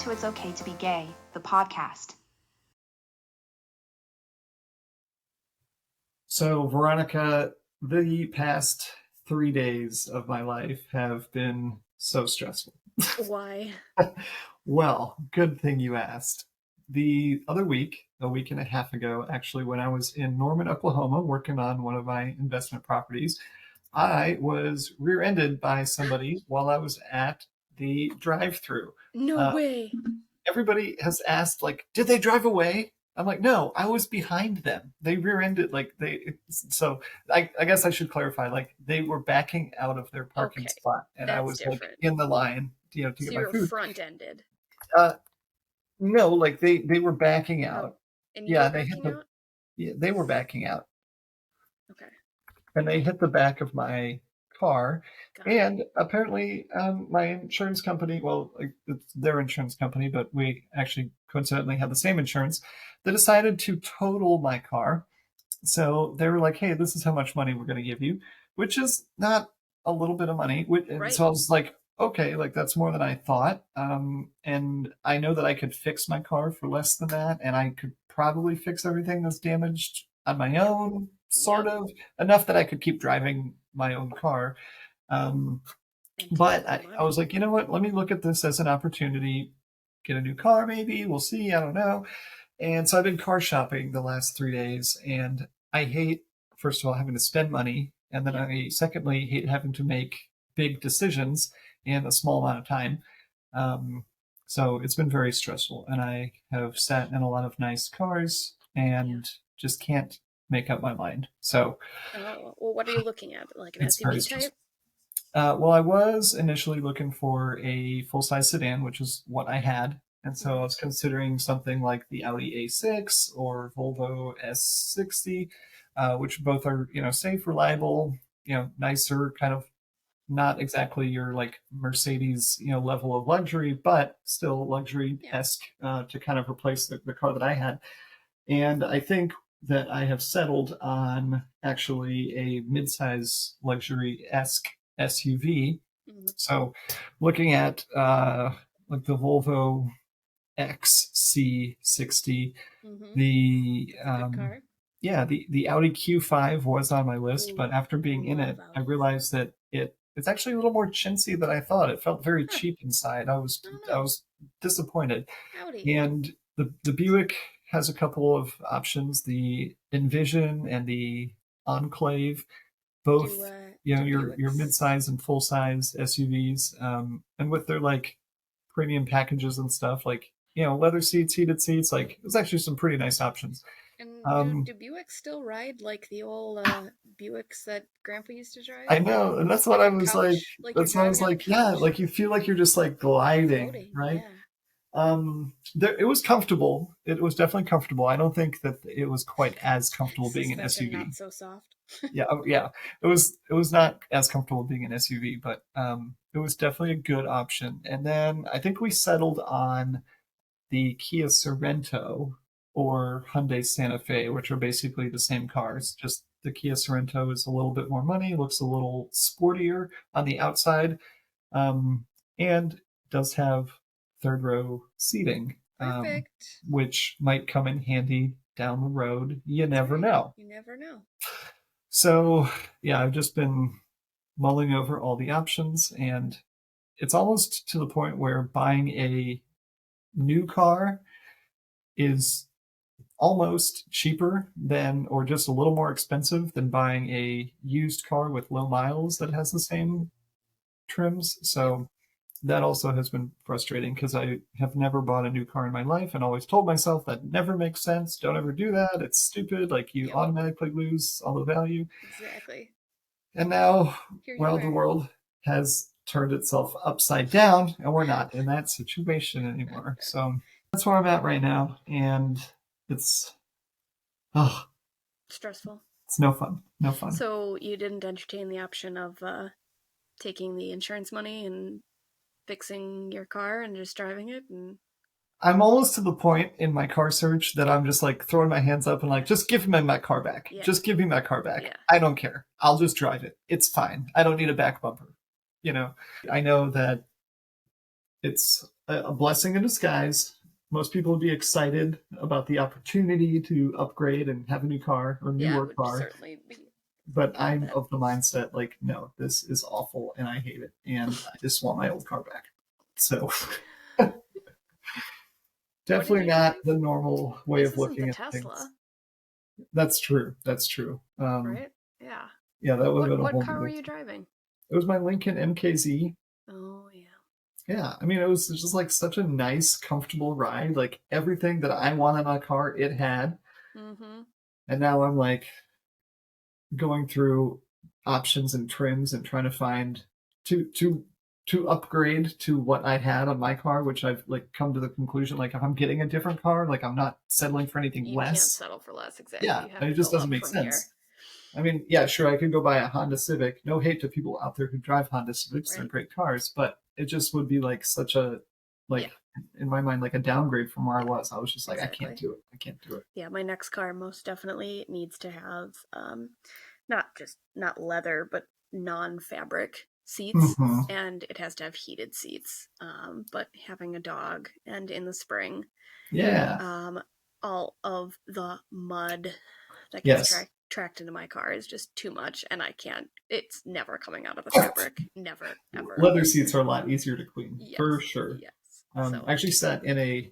to It's Okay to Be Gay, the podcast. So, Veronica, the past 3 days of my life have been so stressful. Why? Well, good thing you asked. The other week, a week and a half ago, actually, when I was in Norman, Oklahoma, working on one of my investment properties, I was rear-ended by somebody while I was at the drive-through. No way. Everybody has asked, like, did they drive away? I'm like, no, I was behind them. They rear-ended, so I guess I should clarify, like, they were backing out of their parking Okay, spot, and I that's was different. like in the line, to So get you my were food. front-ended. No, like they were backing out. And you Yeah, were they backing out? yeah, they were backing out, Okay. and they hit the back of my car. Got it. And apparently, my insurance company, well, like, it's their insurance company, but we actually coincidentally had the same insurance. They decided to total my car. So they were like, hey, this is how much money we're going to give you, which is not a little bit of money. And Right. so I was like, okay, like that's more than I thought. And I know that I could fix my car for less than that. And I could probably fix everything that's damaged on my own, sort of, enough that I could keep driving my own car. But I was like, you know what? Let me look at this as an opportunity. Get a new car, maybe. We'll see. I don't know. And so I've been car shopping the last 3 days, and I hate, first of all, having to spend money, and then I secondly hate having to make big decisions in a small amount of time. So it's been very stressful, and I have sat in a lot of nice cars and just can't make up my mind. So, well, what are you looking at? Like an it's very SUV type? stressful. Well, I was initially looking for a full-size sedan, which is what I had. And so I was considering something like the Audi A6 or Volvo S60, which both are, safe, reliable, nicer, kind of not exactly your like Mercedes, level of luxury, but still luxury-esque, to kind of replace the car that I had. And I think that I have settled on actually a midsize luxury-esque SUV. So looking at like the Volvo XC60, the car. the Audi Q5 was on my list. Ooh, but after being in it, love I Audis. realized that it's actually a little more chintzy than I thought. It felt very cheap inside. I was disappointed. Audi. And the Buick has a couple of options: the Envision and the Enclave, both your mid-size and full-size SUVs, and with their like premium packages and stuff, like leather seats, heated seats, like there's actually some pretty nice options. And do Buicks still ride like the old Buicks that Grandpa used to drive? I know, and that's what I was like. That's what I was like. Yeah, like you feel like you're just like gliding, floating, right? Yeah. It was comfortable. It was definitely comfortable. I don't think that it was quite as comfortable being an Suspension SUV. not so soft. Yeah. It was not as comfortable being an SUV, but it was definitely a good option. And then I think we settled on the Kia Sorento or Hyundai Santa Fe, which are basically the same cars. Just the Kia Sorento is a little bit more money, looks a little sportier on the outside, and does have third row seating, Perfect. which might come in handy down the road. You never know. You never know. So, yeah, I've just been mulling over all the options, and it's almost to the point where buying a new car is almost cheaper than, or just a little more expensive than buying a used car with low miles that has the same trims. So that also has been frustrating because I have never bought a new car in my life and always told myself that never makes sense. Don't ever do that. It's stupid. Like you automatically lose all the value. Exactly. And now, well, the world has turned itself upside down and we're not in that situation anymore. So that's where I'm at right now. And it's stressful. It's no fun. No fun. So you didn't entertain the option of taking the insurance money and fixing your car and just driving it? And I'm almost to the point in my car search that I'm just like throwing my hands up and like, just give me my car back. Yeah. Just give me my car back. Yeah. I don't care. I'll just drive it. It's fine. I don't need a back bumper. I know that it's a blessing in disguise. Most people would be excited about the opportunity to upgrade and have a new car or Yeah, it newer would car. certainly be. But Love I'm it. of the mindset like, no, this is awful and I hate it. And I just want my old car back. So What did definitely you not drive? the normal way This of isn't the looking at things. Tesla, That's true. That's true. right? Yeah. Yeah, that would have What been a what whole car were nother. you driving? It was my Lincoln MKZ. Oh yeah. Yeah, I mean, it was just like such a nice, comfortable ride. Like everything that I want in a car, it had. Mm-hmm. And now I'm like going through options and trims and trying to find to to to upgrade to what I had on my car, which I've like come to the conclusion like if I'm getting a different car, like I'm not settling for anything You can't less. settle for less, exactly. Yeah, You have and to it just go doesn't up make from here. sense. I mean, yeah, sure, I could go buy a Honda Civic. No hate to people out there who drive Honda Civics; they're Right. great cars, but it just would be like such a Yeah. like in my mind like a downgrade from where I Yeah. was. I was just like, I can't Exactly. do it. I can't do it. Yeah, my next car most definitely needs to have not leather, but non-fabric seats, Hmm. and it has to have heated seats. But having a dog and in the spring, Yeah. all of the mud that gets Yes. tracked into my car is just too much, and I can't. It's never coming out of the fabric. Never, ever. Leather seats are a lot easier to clean, for Yes, sure. yes. I actually sat in a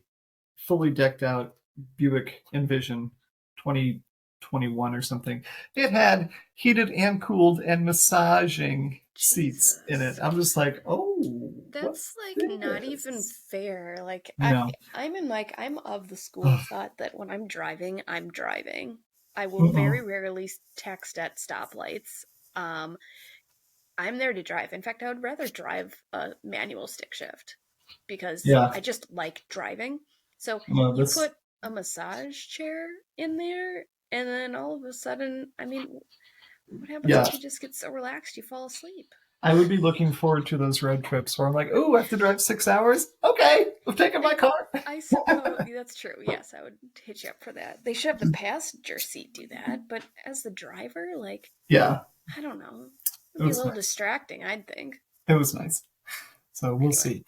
fully decked out Buick Envision 2021 or something. It had heated and cooled and massaging seats in it. Jesus. I'm just like, oh, That's what's like not even this? fair. Like I know. I'm of the school of thought that when I'm driving, I'm driving. I will very Mm-mm. rarely text at stoplights. Um, I'm there to drive. In fact, I would rather drive a manual stick shift because Yeah. I just like driving. So No, you this put a massage chair in there, and then all of a sudden, I mean, what happens yeah. if you just get so relaxed you fall asleep? I would be looking forward to those road trips where I'm like, oh, I have to drive 6 hours. Okay, I'm taking my car. I suppose that's true. Yes, I would hit you up for that. They should have the passenger seat do that, but as the driver, like, Yeah, I don't know. It'd it be a was little nice. distracting, I'd think. It was nice. So we'll Anyway, see.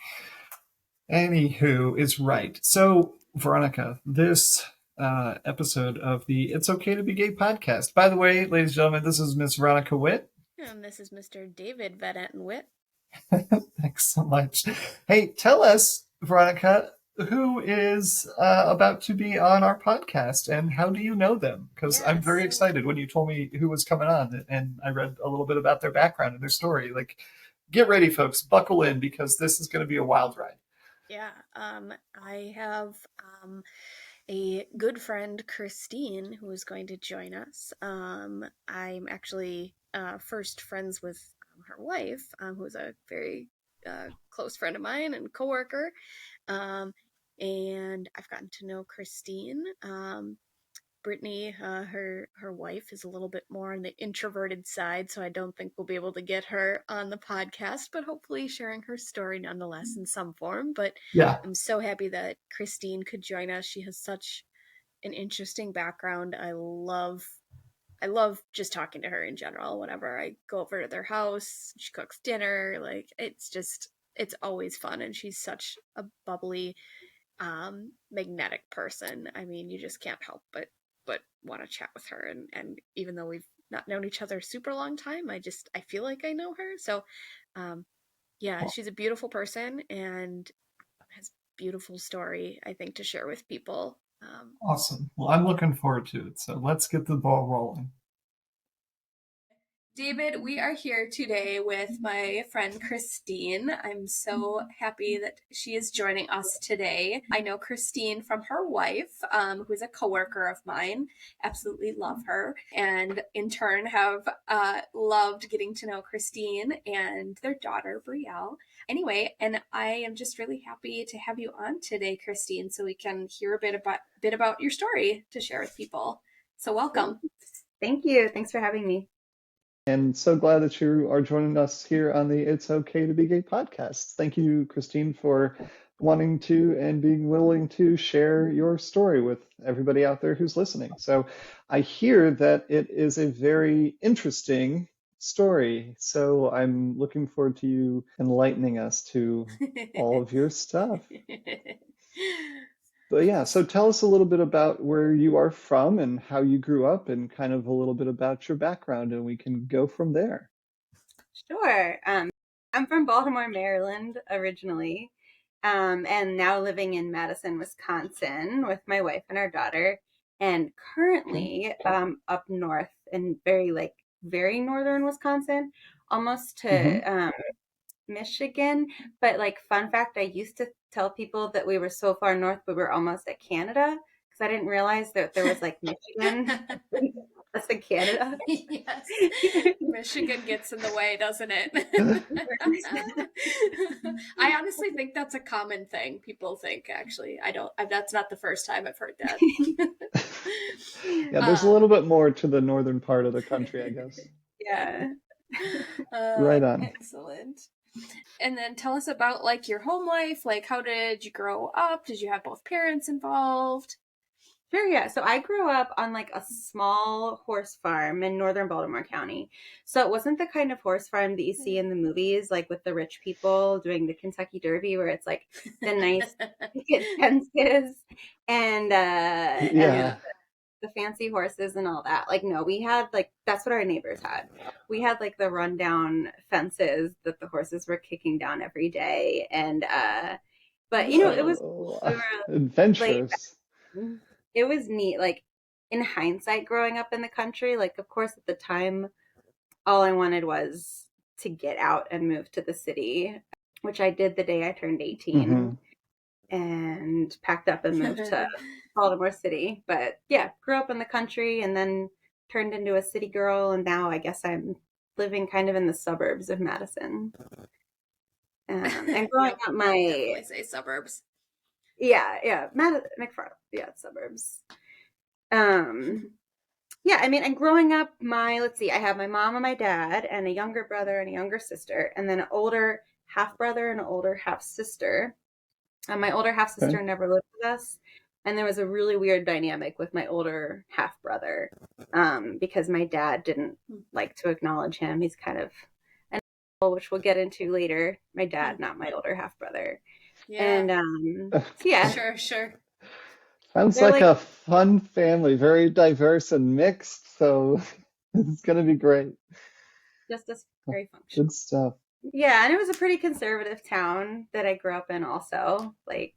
Anywho is right. So, Veronica, this episode of the It's Okay to Be Gay podcast. By the way, ladies and gentlemen, this is Miss Veronica Witt. and this is Mr. David Vedant and Witt. Thanks so much. Hey, tell us, Veronica, who is about to be on our podcast and how do you know them? Because I'm very So excited when you told me who was coming on and I read a little bit about their background and their story. Like, get ready, folks, buckle in because this is going to be a wild ride. yeah, I have a good friend, Christine, who is going to join us. I'm actually first friends with her wife, who is a very close friend of mine and coworker. Um, and I've gotten to know Christine. Brittany, her wife, is a little bit more on the introverted side, so I don't think we'll be able to get her on the podcast, but hopefully sharing her story nonetheless in some form. But Yeah. I'm so happy that Christine could join us. She has such an interesting background. I love just talking to her in general. Whenever I go over to their house, she cooks dinner. Like it's always fun, and she's such a bubbly, magnetic person. I mean, you just can't help but want to chat with her. And even though we've not known each other super long time, I feel like I know her. So, yeah, she's a beautiful person and has beautiful story, I think, to share with people. Awesome. Well, I'm looking forward to it. So let's get the ball rolling. David, we are here today with my friend Christine. I'm so happy that she is joining us today. I know Christine from her wife, who is a coworker of mine. Absolutely love her, and in turn have loved getting to know Christine and their daughter Brielle. Anyway, and I am just really happy to have you on today, Christine, so we can hear a bit about your story to share with people. So welcome. Thank you. Thanks for having me. And so glad that you are joining us here on the It's Okay to Be Gay podcast. Thank you, Christine, for wanting to and being willing to share your story with everybody out there who's listening. So I hear that it is a very interesting story. So I'm looking forward to you enlightening us to all of your stuff. But yeah, so tell us a little bit about where you are from and how you grew up and kind of a little bit about your background, and we can go from there. Sure. I'm from Baltimore, Maryland originally, and now living in Madison, Wisconsin with my wife and our daughter, and Okay. currently up north in very northern Wisconsin, almost Mm-hmm. to Michigan. But like fun fact, I used to tell people that we were so far north we were almost at Canada because I didn't realize that there was like Michigan us in Canada. Yes. Michigan gets in the way, doesn't it? I honestly think that's a common thing. People think, actually. That's not the first time I've heard that. Yeah, there's a little bit more to the northern part of the country, I guess. Yeah. Right on. Excellent. And then tell us about like your home life. Like, how did you grow up? Did you have both parents involved? Sure, yeah. So I grew up on like a small horse farm in northern Baltimore County. So it wasn't the kind of horse farm that you see in the movies, like with the rich people doing the Kentucky Derby, where it's like the nice picket fences and Yeah. the fancy horses and all that. Like, no, we had like that's what our neighbors had. We had like the rundown fences that the horses were kicking down every day, and but you know, it was we were laid Adventurous. back. It was neat. Like in hindsight, growing up in the country, like of course at the time, all I wanted was to get out and move to the city, which I did the day I turned 18 Mm-hmm. and packed up and moved to Baltimore City. But yeah, grew up in the country and then turned into a city girl, and now I guess I'm living kind of in the suburbs of Madison. And growing Yep, up, definitely say suburbs. McFarland, yeah, it's suburbs. Yeah, I mean, and growing up, let's see, I have my mom and my dad, and a younger brother and a younger sister, and then an older half brother and an older half sister. And my older half sister Okay. never lived with us. And there was a really weird dynamic with my older half brother because my dad didn't like to acknowledge him. He's kind of an asshole, which we'll get into later. My dad, not my older half brother. Yeah. And so yeah, Sounds they're like like a fun family, very diverse and mixed, so it's gonna be great. just as very functional. Good stuff. Yeah, and it was a pretty conservative town that I grew up in also, like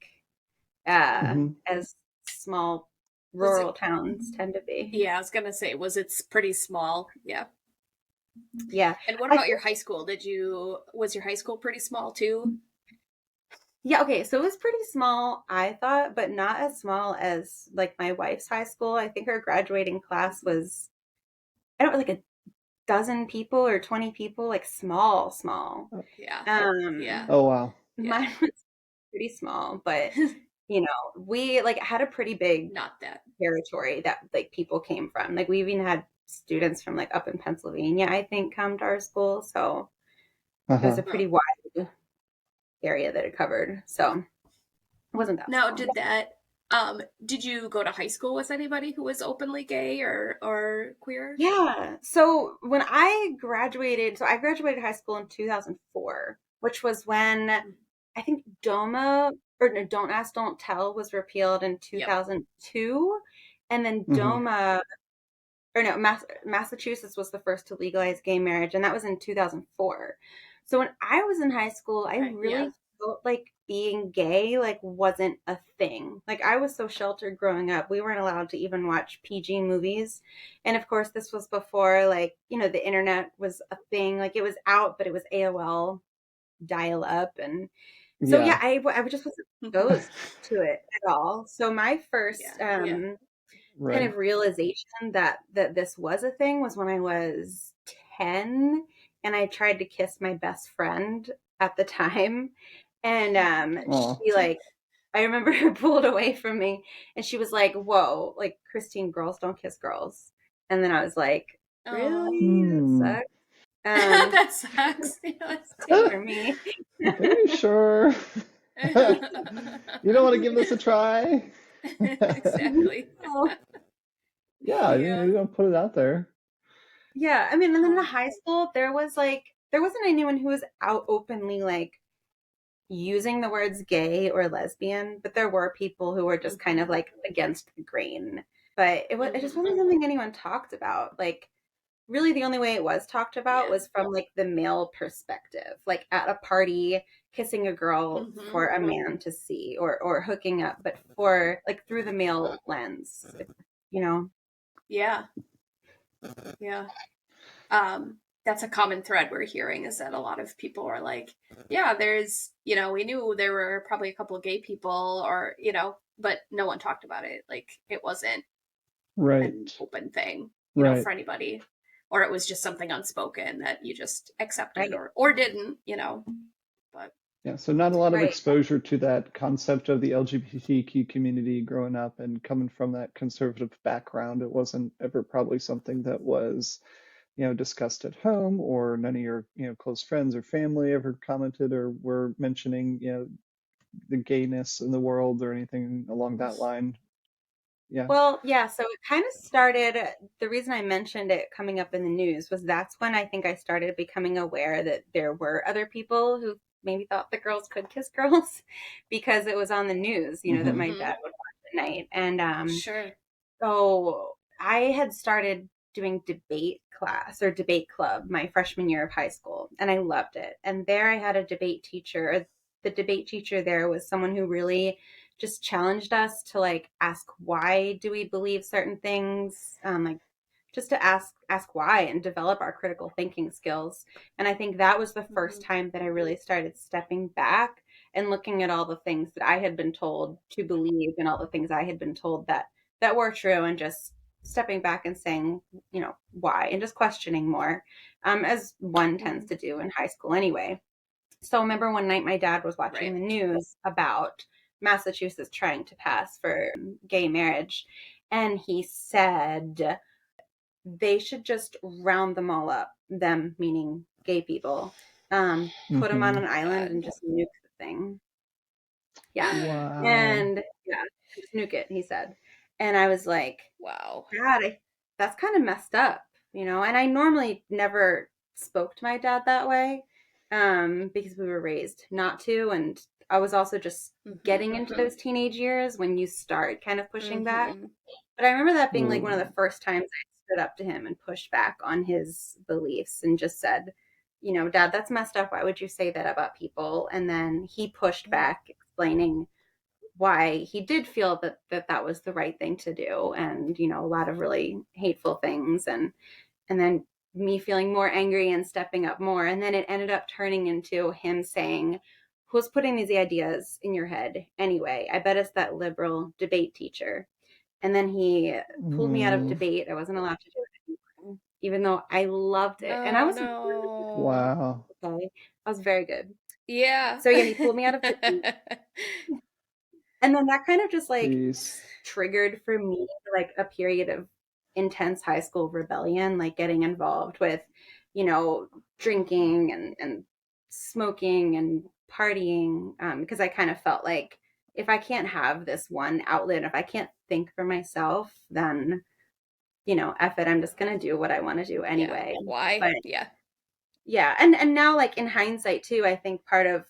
Mm-hmm. as small rural towns tend to be. Yeah, I was gonna say, was it pretty small? Yeah. Yeah. And what about your high school? Was your high school pretty small too? Yeah, okay, so it was pretty small, I thought, but not as small as like my wife's high school. I think her graduating class was, I don't know, like a dozen people or 20 people, like small. Yeah. Yeah. Oh wow. Mine was pretty small, but you know, we like had a pretty big Not that. territory that like people came from. Like we even had students from like up in Pennsylvania, I think, come to our school. So it was Uh-huh. a pretty wide area that it covered. So it wasn't that Now, small. did you go to high school with anybody who was openly gay or queer? Yeah. So when I graduated high school in 2004, which was when I think DOMA or no, Don't Ask, Don't Tell was repealed in 2002. And then Mm-hmm. DOMA, or no, Massachusetts was the first to legalize gay marriage, and that was in 2004. So when I was in high school, I really felt like being gay like wasn't a thing. Like I was so sheltered growing up. We weren't allowed to even watch PG movies. And of course this was before like, you know, the internet was a thing. Like it was out, but it was AOL dial up. And so yeah, I just wasn't exposed to it at all. So my first kind of realization that this was a thing was when I was 10 and I tried to kiss my best friend at the time. And she like, I remember her pulled away from me and she was like, whoa, like Christine, girls don't kiss girls. And then I was like, really? That sucks. That sucks. For me. Are you sure? You don't want to give this a try? Exactly. Yeah, you don't put it out there. Yeah, I mean, and then in high school, there wasn't anyone who was out openly like using the words gay or lesbian, but there were people who were just kind of like against the grain. But it just wasn't something anyone talked about. Like, really the only way it was talked about was from like the male perspective, like at a party kissing a girl for a man to see, or hooking up, but for like through the male lens, you know. Yeah. That's a common thread we're hearing, is that a lot of people are like, yeah, there's, we knew there were probably a couple of gay people, or, but no one talked about it. Like, it wasn't an open thing, for anybody, or it was just something unspoken that you just accepted or didn't, but yeah, so not a lot of exposure to that concept of the LGBTQ community growing up and coming from that conservative background. It wasn't ever probably something that was, discussed at home, or none of your, close friends or family ever commented or were mentioning, the gayness in the world or anything along that line. Yeah. Well, yeah, so it kind of started, the reason I mentioned it coming up in the news was that's when I think I started becoming aware that there were other people who maybe thought that girls could kiss girls, because it was on the news, that my dad would watch at night. And sure. So I had started doing debate class or debate club my freshman year of high school, and I loved it. And there I had a debate teacher. The debate teacher there was someone who really just challenged us to like ask, why do we believe certain things? Like, just to ask why and develop our critical thinking skills. And I think that was the first time that I really started stepping back and looking at all the things that I had been told to believe, and all the things I had been told that were true, and just stepping back and saying, why, and just questioning more, as one tends to do in high school anyway. So I remember one night my dad was watching the news about Massachusetts trying to pass for gay marriage, and he said they should just round them all up, them meaning gay people, put them on an island and just nuke the thing. Yeah. Wow. And yeah, just nuke it, he said. And I was like, wow, God, that's kind of messed up, and I normally never spoke to my dad that way, because we were raised not to. And I was also just getting into those teenage years when you start kind of pushing back. But I remember that being like one of the first times I stood up to him and pushed back on his beliefs and just said, Dad, that's messed up. Why would you say that about people? And then he pushed back, explaining why he did feel that was the right thing to do, and a lot of really hateful things, and then me feeling more angry and stepping up more. And then it ended up turning into him saying, who's putting these ideas in your head anyway? I bet it's that liberal debate teacher. And then he pulled me out of debate. I wasn't allowed to do it anymore, even though I loved it. And I was wow. Okay. I was very good. Yeah. So yeah, he pulled me out of debate. And then that kind of just like triggered for me like a period of intense high school rebellion, like getting involved with, drinking and smoking and partying, because I kind of felt like, if I can't have this one outlet, if I can't think for myself, then, F it, I'm just going to do what I want to do anyway. Yeah. Why? But, yeah. Yeah. And now, like, in hindsight too, I think part of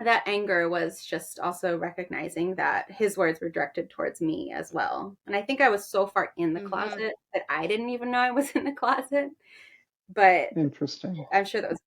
that anger was just also recognizing that his words were directed towards me as well. And I think I was so far in the closet that I didn't even know I was in the closet. But interesting. I'm sure that was.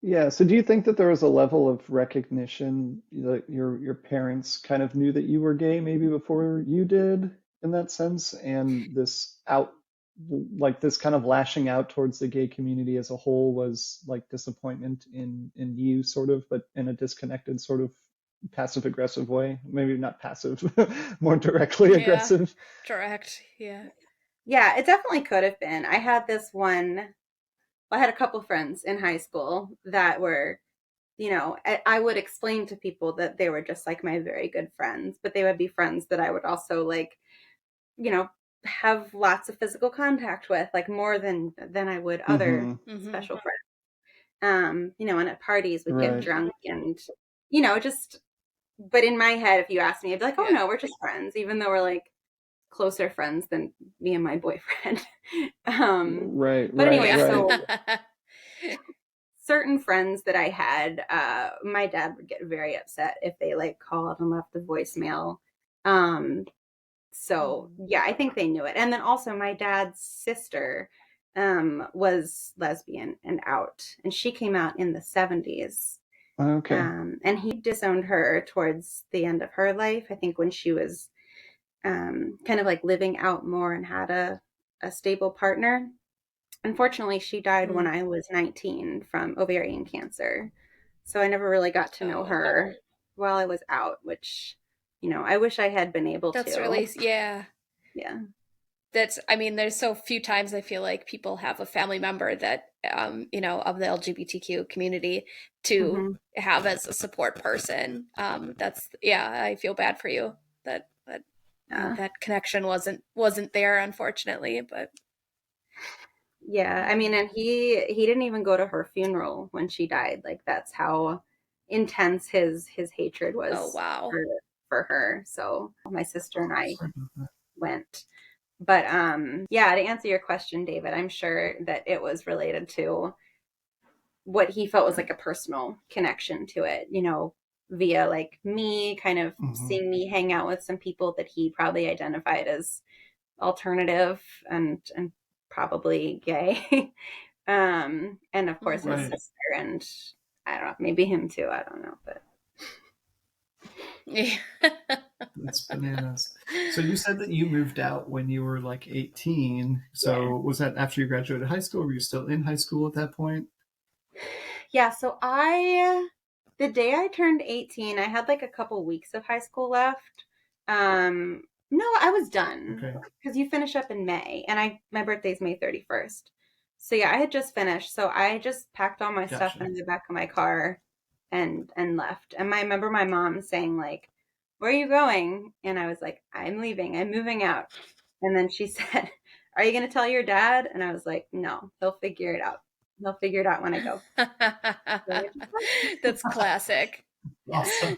Yeah. So do you think that there was a level of recognition that your parents kind of knew that you were gay maybe before you did, in that sense? And this kind of lashing out towards the gay community as a whole was like disappointment in you, sort of, but in a disconnected sort of passive aggressive way? Maybe not passive, more directly aggressive. Direct. Yeah. Yeah, it definitely could have been. I had a couple friends in high school that were, I would explain to people that they were just like my very good friends, but they would be friends that I would also like, have lots of physical contact with, like more than I would other special friends. And at parties we'd get drunk and, just, but in my head, if you asked me, I'd be like, oh no, we're just friends, even though we're like closer friends than me and my boyfriend. Right, But anyway, right. so certain friends that I had, my dad would get very upset if they like called and left a voicemail. So yeah, I think they knew it. And then also my dad's sister was lesbian and out, and she came out in the 70s. Okay. And he disowned her towards the end of her life, I think when she was kind of like living out more and had a stable partner. Unfortunately, she died when I was 19 from ovarian cancer. So I never really got to know her while I was out, which, you know, I wish I had been able That's to. really, yeah. Yeah. That's, I mean, there's so few times I feel like people have a family member that, you know, of the LGBTQ community to have as a support person. That's, yeah, I feel bad for you that that connection wasn't there, unfortunately, but. Yeah, I mean, and he didn't even go to her funeral when she died. Like that's how intense his hatred was Oh, wow. for her. So my sister and I Sorry about that. went. But yeah, to answer your question, David, I'm sure that it was related to what he felt was like a personal connection to it, you know, via like me kind of seeing me hang out with some people that he probably identified as alternative and probably gay. And of course his Right. sister and I don't know, maybe him too, I don't know, but Yeah. That's bananas. So you said that you moved out when you were like 18. So was that after you graduated high school? Or were you still in high school at that point? Yeah, so the day I turned 18, I had like a couple weeks of high school left. No, I was done Okay. because you finish up in May and my birthday's May 31st. So yeah, I had just finished. So I just packed all my stuff Gotcha. in the back of my car and left. And I remember my mom saying like, "Where are you going?" And I was like, "I'm leaving. I'm moving out." And then she said, "Are you going to tell your dad?" And I was like, "No, he'll figure it out. He'll figure it out when I go." That's classic. Awesome.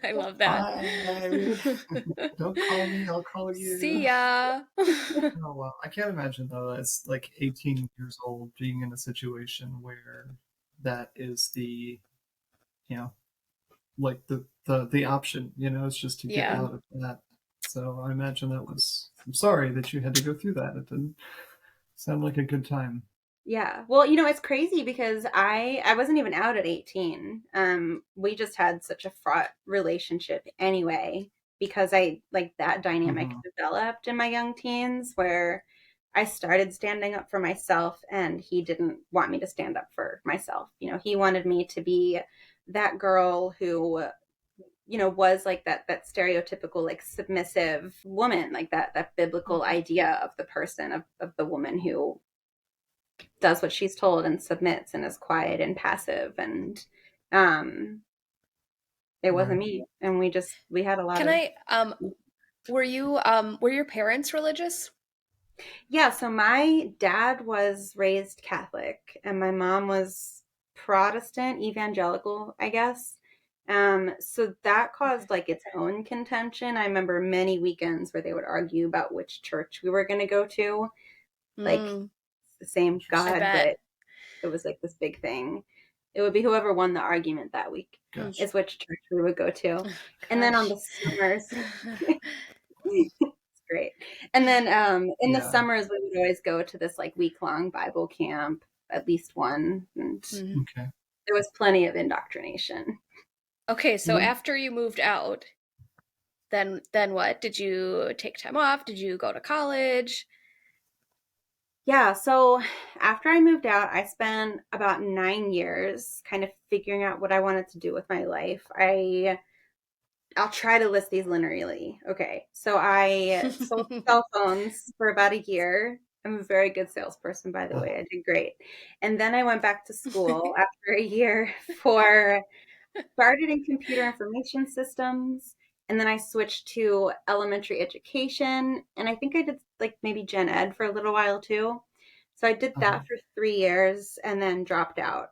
I love that. Bye. Don't call me, I'll call you. See ya. Oh, wow. I can't imagine, though, as like 18 years old, being in a situation where that is the, you know, like the option, you know, it's just to get Yeah. out of that. So I imagine I'm sorry that you had to go through that. It didn't sound like a good time. Yeah. Well, you know, it's crazy because I wasn't even out at 18. We just had such a fraught relationship anyway because I like that dynamic developed in my young teens where I started standing up for myself and he didn't want me to stand up for myself. You know, he wanted me to be that girl who you know was like that stereotypical like submissive woman, like that biblical idea of the person of the woman who does what she's told and submits and is quiet and passive and it wasn't me and we had a lot Can of I were your parents religious? yeah, so my dad was raised Catholic and my mom was Protestant evangelical, I guess. So that caused like its own contention. I remember many weekends where they would argue about which church we were going to go to, like the same I God, bet. but it was like this big thing. It would be whoever won the argument that week Gotcha. is which church we would go to. And then on the summers, it's great. And then in the summers, we would always go to this like week-long Bible camp, at least one. And Okay. there was plenty of indoctrination. Okay, so after you moved out, then what? Did you take time off? Did you go to college? Yeah, so after I moved out, I spent about 9 years kind of figuring out what I wanted to do with my life. I'll try to list these linearly. Okay, so I sold cell phones for about a year. I'm a very good salesperson, by the way. I did great. And then I went back to school after a year started in computer information systems. And then I switched to elementary education. And I think I did like maybe gen ed for a little while too. So I did that for 3 years and then dropped out,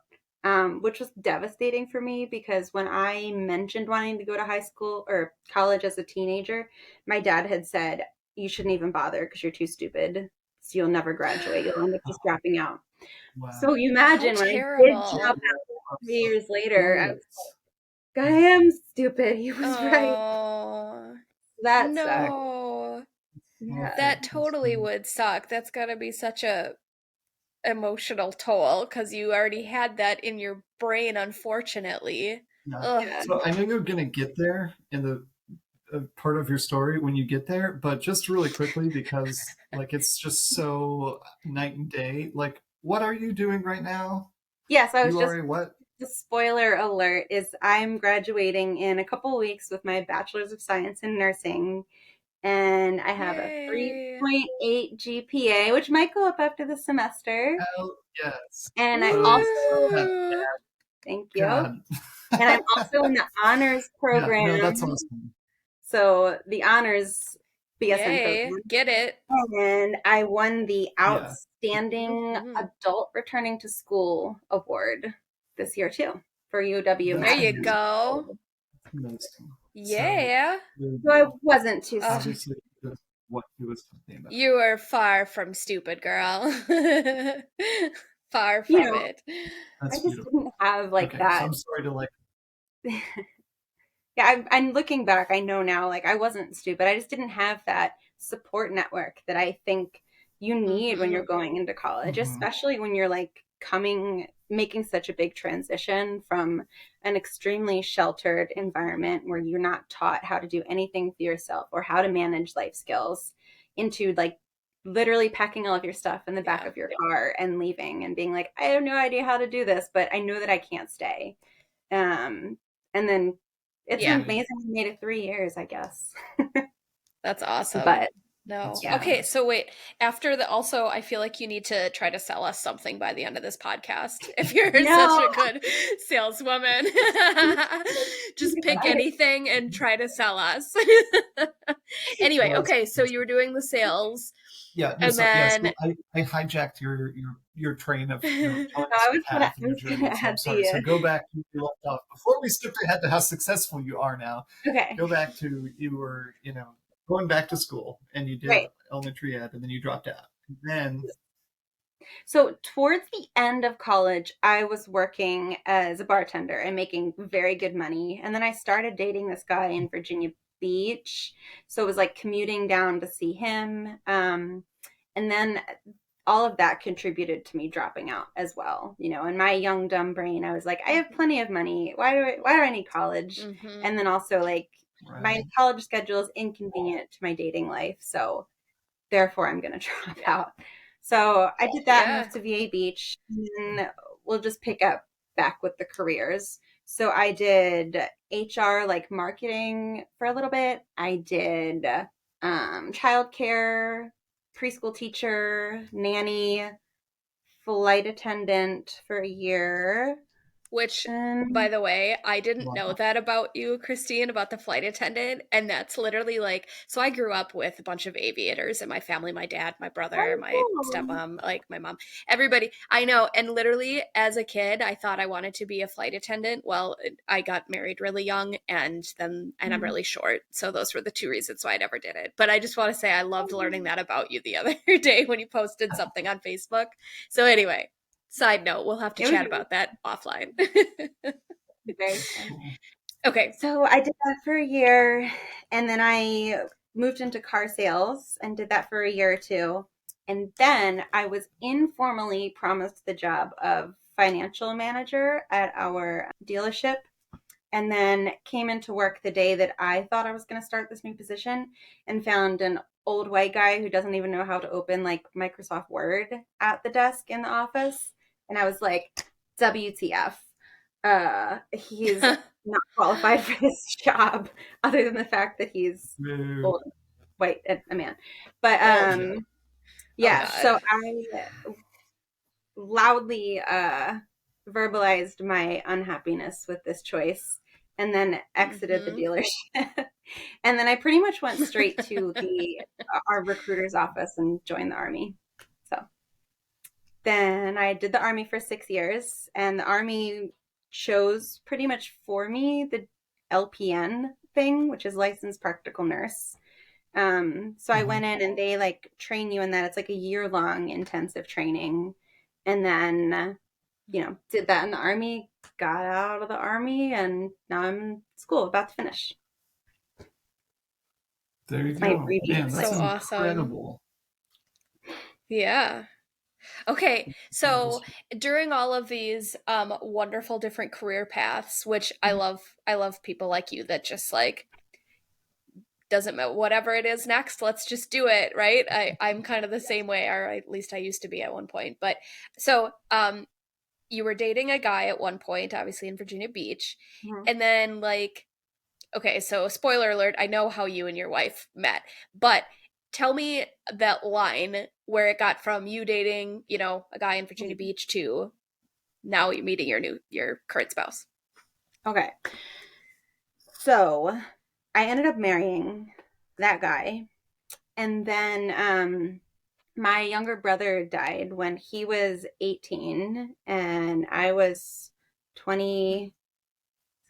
which was devastating for me because when I mentioned wanting to go to high school or college as a teenager, my dad had said, you shouldn't even bother because you're too stupid. So you'll never graduate. You'll end up just dropping out. Wow. So you imagine How when I did terrible. drop out 3 years later, I was Bullets. like, I am stupid. He was right. Oh, That sucked. no. Yeah. That totally would suck. That's gotta be such a emotional toll because you already had that in your brain, unfortunately. Yeah. Ugh. Yeah. So I know you're gonna get there in the part of your story when you get there, but just really quickly because like it's just so night and day. Like, what are you doing right now? Yes, I was You just are a what? the spoiler alert is I'm graduating in a couple weeks with my Bachelor's of Science in Nursing, and I have a Yay. 3.8 GPA, which might go up after the semester. Hell yes. And I So, also, Woo. thank you. God. And I'm also in the honors Yeah, program. no, that's awesome. So the honors BSN Yay. program. Get it. And I won the Yeah. Outstanding Mhm. Adult Returning to School Award this year too for UW. There you That's go. amazing. Yeah. So I wasn't too Ugh. Obviously, that's what he was talking about. You are far from stupid, girl. Far You from know, it. I That's just beautiful. didn't have like Okay, so that. I'm sorry to like. Yeah, I'm looking back. I know now, like I wasn't stupid. I just didn't have that support network that I think you need when Mhm. you're going into college, Mhm. especially when you're like making such a big transition from an extremely sheltered environment where you're not taught how to do anything for yourself or how to manage life skills into like literally packing all of your stuff in the back Yeah. of your car and leaving and being like, I have no idea how to do this, but I know that I can't stay. And then it's Yeah. amazing we made it 3 years, I guess. That's awesome. But No. That's yeah. Okay, so wait. After the also, I feel like you need to try to sell us something by the end of this podcast. If you're such No. a good saleswoman, just pick anything and try to sell us. Anyway, okay, so you were doing the sales, Yeah, no, and so, yeah, so then I hijacked your train of telling No, us I your was path and your journey. So add I'm sorry. So go back to where you left off before we skipped ahead to how successful you are now. okay. Go back to you were going back to school and you did Right. elementary ed and then you dropped out. And then So towards the end of college, I was working as a bartender and making very good money. And then I started dating this guy in Virginia Beach. So it was like commuting down to see him. And then all of that contributed to me dropping out as well. You know, in my young dumb brain, I was like, I have plenty of money. Why do I need college? Mhm. And then also like my right. college schedule is inconvenient to my dating life, so therefore I'm gonna drop out. So I did that, Yeah. moved to VA Beach, and then we'll just pick up back with the careers. So I did HR, like marketing for a little bit. I did childcare, preschool teacher, nanny, flight attendant for a year. Which, by the way, I didn't know Wow. that about you, Christine, about the flight attendant. And that's literally like, so I grew up with a bunch of aviators in my family, my dad, my brother, my stepmom, like my mom, everybody. I know. And literally, as a kid, I thought I wanted to be a flight attendant. Well, I got married really young and I'm really short. So those were the two reasons why I never did it. But I just want to say I loved learning that about you the other day when you posted something on Facebook. So anyway. Side note, we'll have to chat about that offline. Very fun. Cool. Okay, so I did that for a year, and then I moved into car sales and did that for a year or two. And then I was informally promised the job of financial manager at our dealership, and then came into work the day that I thought I was going to start this new position and found an old white guy who doesn't even know how to open like Microsoft Word at the desk in the office. And I was like, WTF. He's not qualified for this job other than the fact that he's Boo. old, white, and a man. But yeah, God. so I loudly verbalized my unhappiness with this choice and then exited the dealership. And then I pretty much went straight to our recruiter's office and joined the Army. So then I did the Army for 6 years, and the Army chose pretty much for me the LPN thing, which is licensed practical nurse. So I went in and they like train you in that. It's like a year-long intensive training. And then, did that in the Army, got out of the Army, and now I'm in school, about to finish. There you My go. Man, that's So incredible. awesome. Yeah. Okay, so during all of these wonderful different career paths, which I love people like you that just like doesn't matter whatever it is next, let's just do it, right? I'm kind of the same way, or at least I used to be at one point. But so you were dating a guy at one point, obviously in Virginia Beach, and then like, okay, so spoiler alert, I know how you and your wife met, but tell me that line where it got from you dating, a guy in Virginia Beach to now you're meeting your current spouse. Okay. So I ended up marrying that guy. And then my younger brother died when he was 18 and I was 20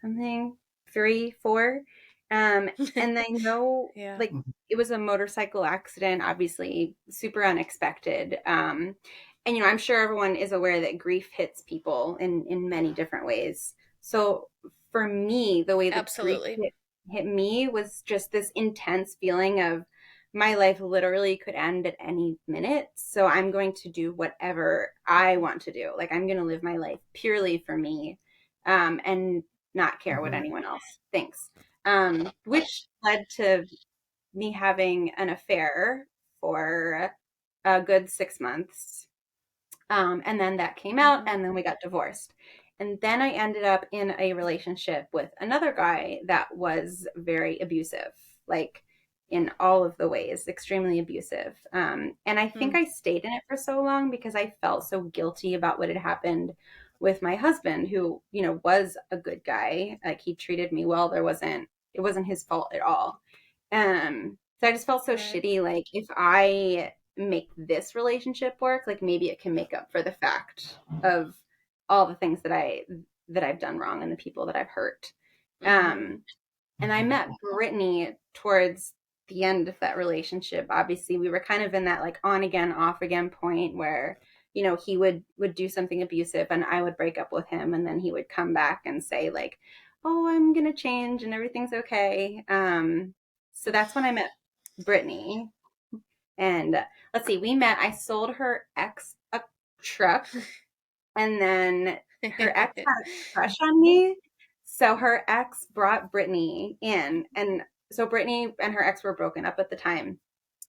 something, 3, 4. And I know Yeah. like it was a motorcycle accident, obviously super unexpected. And I'm sure everyone is aware that grief hits people in many different ways. So for me, the way that Absolutely. grief hit me was just this intense feeling of my life literally could end at any minute. So I'm going to do whatever I want to do. Like I'm going to live my life purely for me, and not care what anyone else thinks. Which led to me having an affair for a good 6 months. And then that came out and then we got divorced. And then I ended up in a relationship with another guy that was very abusive, like in all of the ways, extremely abusive. And I think I stayed in it for so long because I felt so guilty about what had happened with my husband, who, was a good guy. Like he treated me well. It wasn't his fault at all. So I just felt so shitty. Like if I make this relationship work, like maybe it can make up for the fact of all the things that I've done wrong and the people that I've hurt. And I met Brittany towards the end of that relationship. Obviously, we were kind of in that like on again, off again point where, he would do something abusive and I would break up with him, and then he would come back and say like, "Oh, I'm gonna change and everything's okay." So that's when I met Brittany. And let's see, I sold her ex a truck, and then her ex had a crush on me. So her ex brought Brittany in. And so Brittany and her ex were broken up at the time,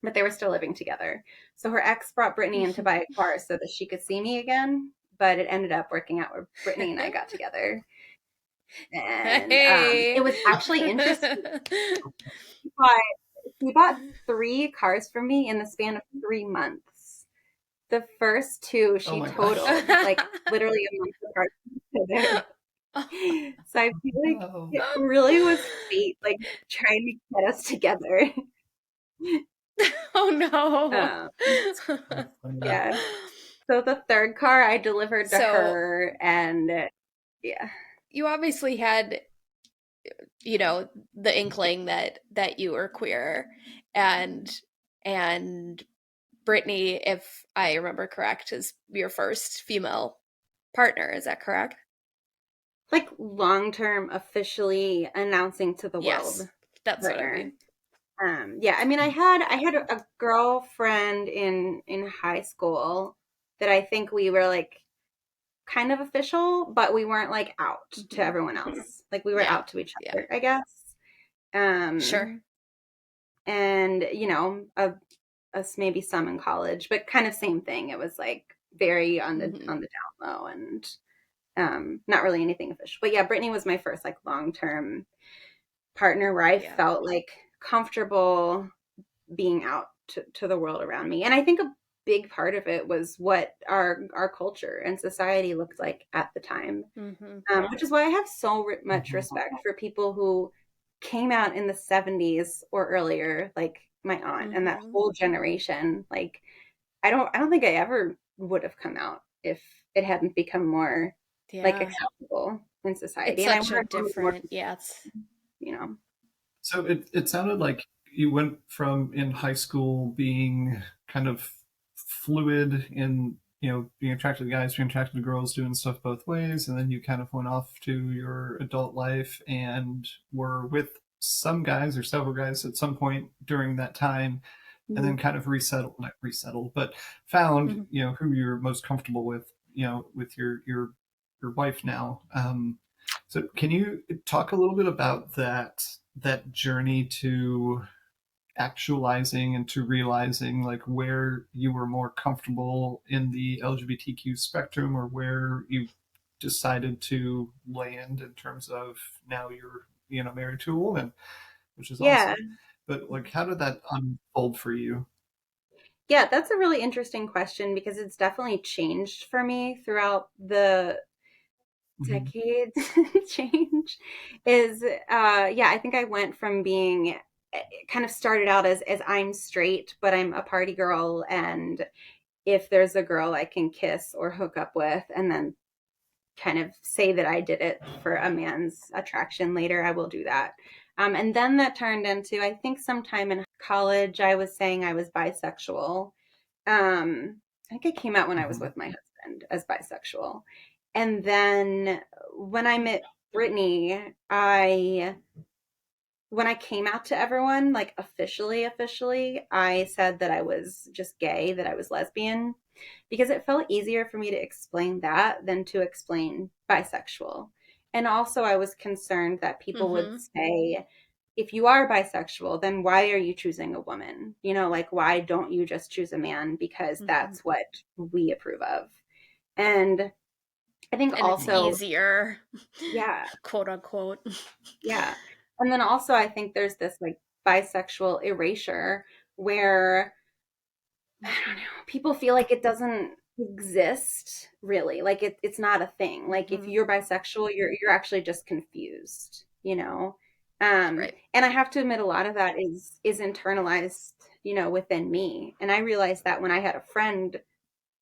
but they were still living together. So her ex brought Brittany in to buy a car so that she could see me again. But it ended up working out where Brittany and I got together. And it was actually interesting. He bought 3 cars for me in the span of 3 months. The first 2 she totaled, like literally a month apart from each other. So I feel like it really was fate, like trying to get us together. Oh no. Yeah. So the 3rd car I delivered to her, and yeah. You obviously had the inkling that you were queer, and Brittany, if I remember correct, is your first female partner. Is that correct? Like long-term officially announcing to the Yes, world. That's partner. What I mean. Yeah, I mean, I had a girlfriend in high school that I think we were like kind of official, but we weren't like out to everyone else. Like we were out to each other, I guess. Sure. And us maybe some in college, but kind of same thing. It was like very on the down low, and not really anything official. But yeah, Brittany was my first like long-term partner where I felt like comfortable being out to the world around me. And I think a big part of it was what our culture and society looked like at the time, which is why I have so much respect for people who came out in the 70s or earlier, like my aunt and that whole generation. Like I don't think I ever would have come out if it hadn't become more like acceptable in society. It's such a different, So it sounded like you went from in high school being kind of fluid in, being attracted to guys, being attracted to girls, doing stuff both ways, and then you kind of went off to your adult life and were with some guys or several guys at some point during that time, and then kind of not resettled, but found, who you're most comfortable with, with your wife now. So can you talk a little bit about that journey to actualizing and to realizing like where you were more comfortable in the LGBTQ spectrum, or where you decided to land in terms of now you're, married to a woman, which is Yeah. awesome. But like, how did that unfold for you? Yeah, that's a really interesting question because it's definitely changed for me throughout the decades. Change is yeah, I think I went from being kind of started out as I'm straight, but I'm a party girl, and if there's a girl I can kiss or hook up with and then kind of say that I did it for a man's attraction later, I will do that. And then that turned into, I think sometime in college, I was saying I was bisexual. I think it came out when I was with my husband as bisexual. And then when I met Brittany, when I came out to everyone, like officially, I said that I was just gay, that I was lesbian, because it felt easier for me to explain that than to explain bisexual. And also, I was concerned that people would say, if you are bisexual, then why are you choosing a woman? Like, why don't you just choose a man? Because that's what we approve of. And I think and also, it's easier, yeah, quote unquote. yeah. And then also, I think there's this like bisexual erasure where, I don't know, people feel like it doesn't exist really. Like it's not a thing. Like if you're bisexual, you're actually just confused, Right. And I have to admit, a lot of that is internalized, within me. And I realized that when I had a friend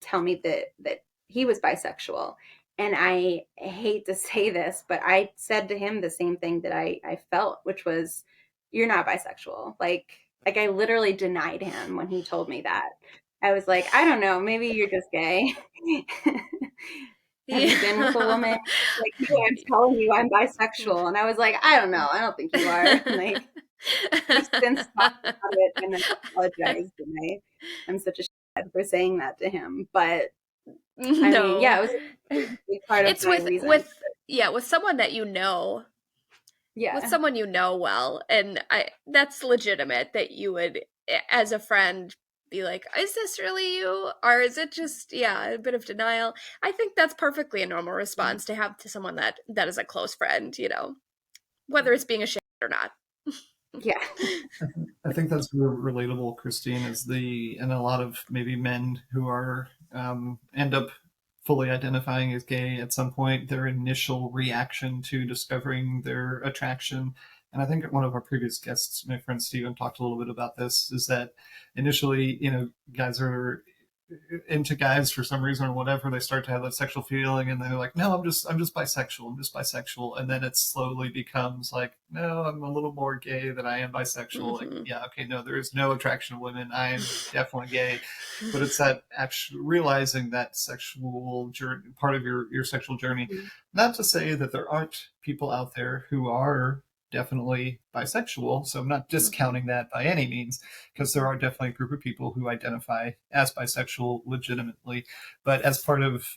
tell me that he was bisexual. And I hate to say this, but I said to him the same thing that I felt, which was, you're not bisexual. Like I literally denied him when he told me that. I was like, I don't know, maybe you're just gay. Have you been with a woman? Like, no, I'm telling you I'm bisexual. And I was like, I don't know. I don't think you are. Like, we've since talked about it, and I apologized. And I'm such a shit for saying that to him. But I mean, yeah, it was a big part of It's my reason. with someone that Yeah. with someone well, and that's legitimate that you would, as a friend, be like, is this really you, or is it just a bit of denial? I think that's perfectly a normal response to have to someone that is a close friend, whether it's being ashamed or not. Yeah. I think that's relatable, Christine, and a lot of maybe men who are end up fully identifying as gay at some point, their initial reaction to discovering their attraction. And I think one of our previous guests, my friend Steven, talked a little bit about this, is that initially, guys are into guys for some reason or whatever, they start to have that sexual feeling, and they're like, no, I'm just bisexual. And then it slowly becomes like, no, I'm a little more gay than I am bisexual. Like, yeah, okay, no, there is no attraction to women, I am definitely gay. But it's that actually realizing that sexual journey, part of your sexual journey. Not to say that there aren't people out there who are definitely bisexual, so I'm not discounting that by any means, because there are definitely a group of people who identify as bisexual legitimately. But as part of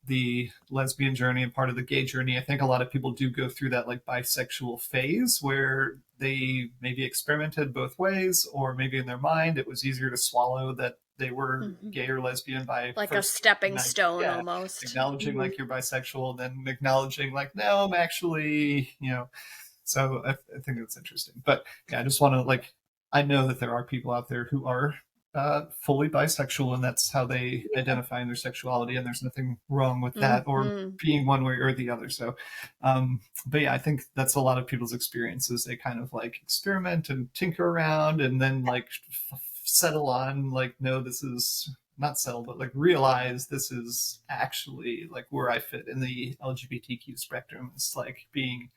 the lesbian journey and part of the gay journey, I think a lot of people do go through that like bisexual phase where they maybe experimented both ways, or maybe in their mind it was easier to swallow that they were gay or lesbian by like a stepping stone, almost acknowledging like you're bisexual, then acknowledging like, no, I'm actually, so I think that's interesting. But yeah, I just want to I know that there are people out there who are fully bisexual, and that's how they identify in their sexuality, and there's nothing wrong with that, or being one way or the other. So, but yeah, I think that's a lot of people's experiences. They kind of like experiment and tinker around, and then like settle on like, no, this is not settle, but like realize this is actually like where I fit in the LGBTQ spectrum. It's like being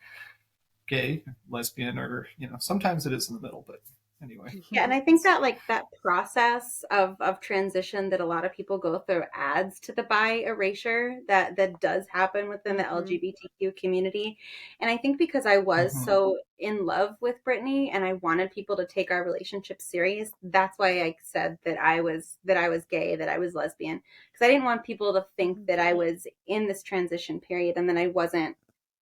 gay, lesbian, or sometimes it is in the middle, but anyway. Yeah, and I think that like that process of transition that a lot of people go through adds to the bi erasure that does happen within the LGBTQ community. And I think because I was so in love with Brittany and I wanted people to take our relationship serious, that's why I said that I was gay, that I was lesbian, because I didn't want people to think that I was in this transition period and then I wasn't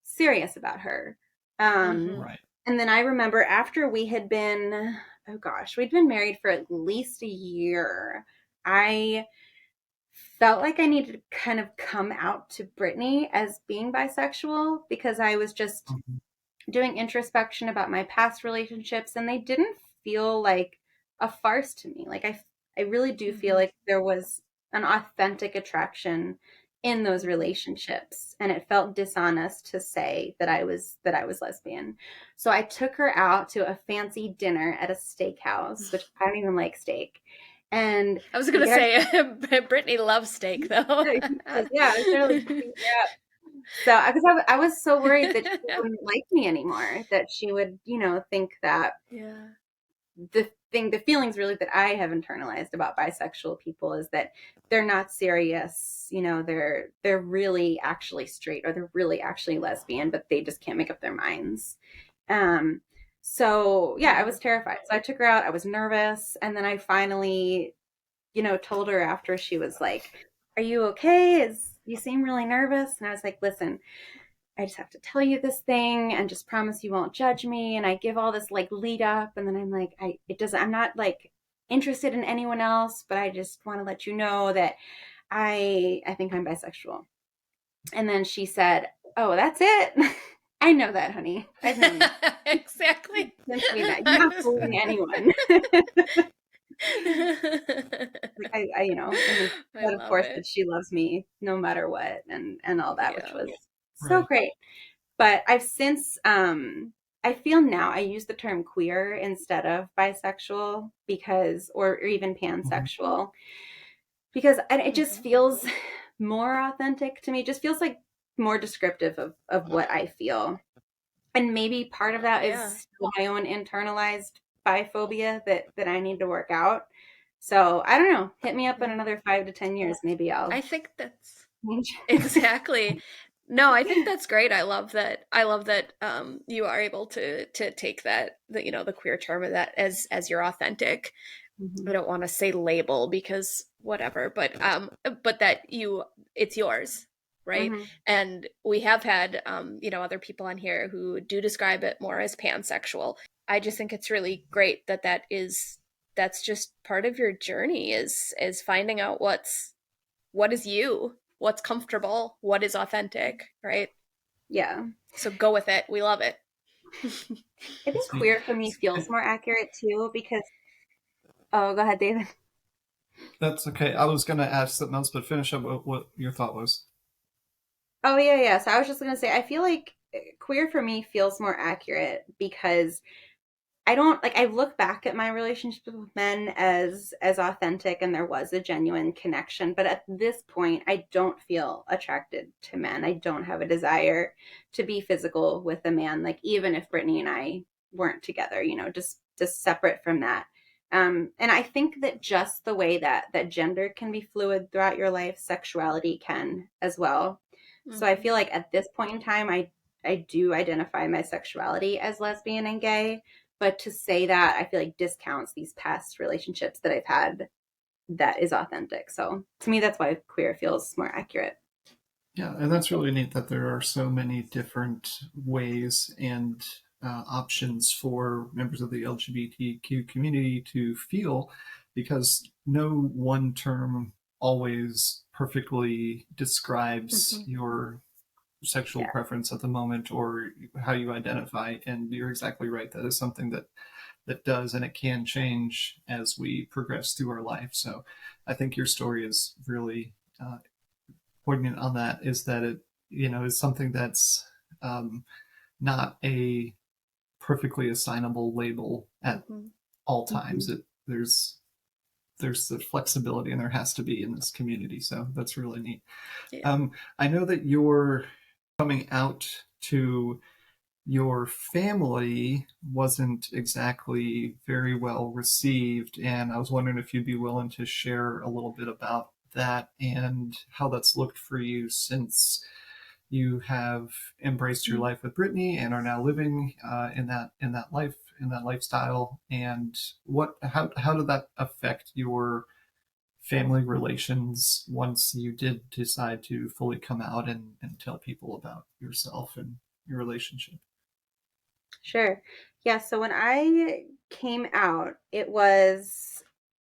serious about her. Right. And then I remember after we had been, oh gosh, we'd been married for at least a year. I felt like I needed to kind of come out to Brittany as being bisexual because I was just doing introspection about my past relationships and they didn't feel like a farce to me. Like I really do feel like there was an authentic attraction in those relationships and it felt dishonest to say that I was lesbian. So I took her out to a fancy dinner at a steakhouse, which I don't even like steak. And I was gonna say Brittany loves steak though. yeah, I started like, yeah. So because I was so worried that she wouldn't like me anymore, that she would, think that the feelings really that I have internalized about bisexual people is that they're not serious, they're really actually straight or they're really actually lesbian, but they just can't make up their minds. So yeah, I was terrified. So I took her out, I was nervous, and then I finally, told her after, she was like, "Are you okay? You seem really nervous." And I was like, "Listen, I just have to tell you this thing and just promise you won't judge me." And I give all this like lead up and then I'm like, I'm not like interested in anyone else, but I just want to let you know that I think I'm bisexual. And then she said, "Oh, that's it." I know that, honey. I've known that. Exactly. Since we met. You're not fooling anyone. But of course that she loves me no matter what and all that, which was so great. But I've since I feel now I use the term queer instead of bisexual or even pansexual because it just feels more authentic to me. It just feels like more descriptive of what I feel. And maybe part of that is my own internalized biphobia that I need to work out. So I don't know. Hit me up in another 5 to 10 years. Maybe I think that's exactly. No, I think that's great. I love that. You are able to take the queer term of that as your authentic. I don't want to say label because whatever, but that it's yours, right? And we have had other people on here who do describe it more as pansexual. I just think it's really great that's just part of your journey is finding out what is you, what's comfortable, what is authentic, right? Yeah. So go with it. We love it. I think queer for me feels more accurate too because oh, go ahead, David. That's okay. I was going to ask something else, but finish up what your thought was. Oh, yeah. So I was just going to say, I feel like queer for me feels more accurate because I look back at my relationships with men as authentic and there was a genuine connection. But at this point, I don't feel attracted to men. I don't have a desire to be physical with a man, like even if Brittany and I weren't together, just separate from that. And I think that just the way that gender can be fluid throughout your life, sexuality can as well. So I feel like at this point in time, I do identify my sexuality as lesbian and gay, but to say that I feel like discounts these past relationships that I've had that is authentic. So to me, that's why queer feels more accurate. Yeah, and that's really neat that there are so many different ways and options for members of the LGBTQ community to feel, because no one term always perfectly describes your sexual preference at the moment or how you identify. And you're exactly right. That is something that does, and it can change as we progress through our life. So I think your story is really poignant on that, is that it, is something that's not a perfectly assignable label at all times. There's the flexibility, and there has to be in this community. So that's really neat. I know that you're coming out to your family wasn't exactly very well received, and I was wondering if you'd be willing to share a little bit about that and how that's looked for you since you have embraced your life with Brittany and are now living in that lifestyle. And how did that affect your family relations once you did decide to fully come out and tell people about yourself and your relationship? Sure. Yeah, so when I came out,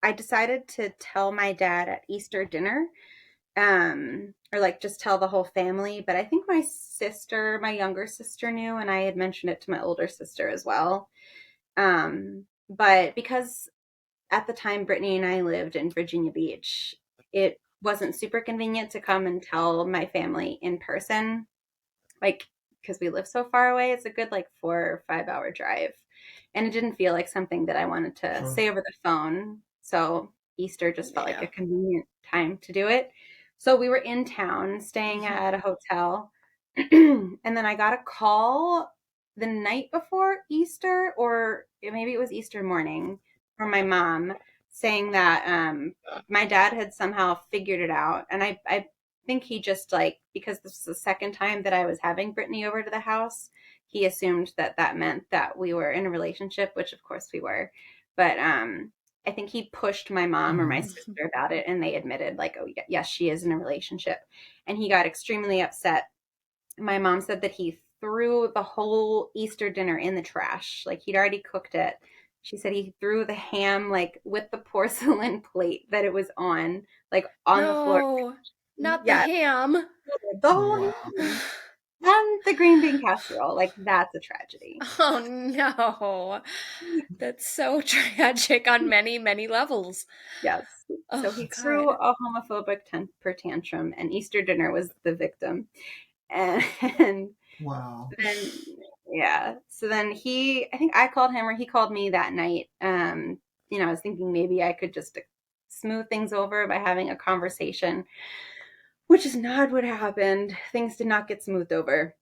I decided to tell my dad at Easter dinner, or like just tell the whole family. But I think my younger sister knew, and I had mentioned it to my older sister as well. But because at the time Brittany and I lived in Virginia Beach, it wasn't super convenient to come and tell my family in person, like because we live so far away. It's a good like 4 or 5 hour drive, and it didn't feel like something that I wanted to say over the phone. So Easter just felt like a convenient time to do it. So we were in town staying at a hotel, and then I got a call the night before Easter, or maybe it was Easter morning, from my mom saying that my dad had somehow figured it out. And I think he just, like, because this was the second time that I was having Brittany over to the house, he assumed that that meant that we were in a relationship, which of course we were. But I think he pushed my mom or my sister about it, and they admitted, like, oh yes, she is in a relationship. And he got extremely upset. My mom said that he threw the whole Easter dinner in the trash. Like, he'd already cooked it. She said he threw the ham, like, with the porcelain plate that it was on, like, on the floor. No, not the Yeah, ham. the whole Wow. ham and the green bean casserole. Like, that's a tragedy. Oh no. That's so tragic on many, many levels. Yes. So Oh he threw God. a homophobic temper tantrum, and Easter dinner was the victim. And Wow. then, yeah. So then I think I called him or he called me that night. I was thinking maybe I could just smooth things over by having a conversation, which is not what happened. Things did not get smoothed over.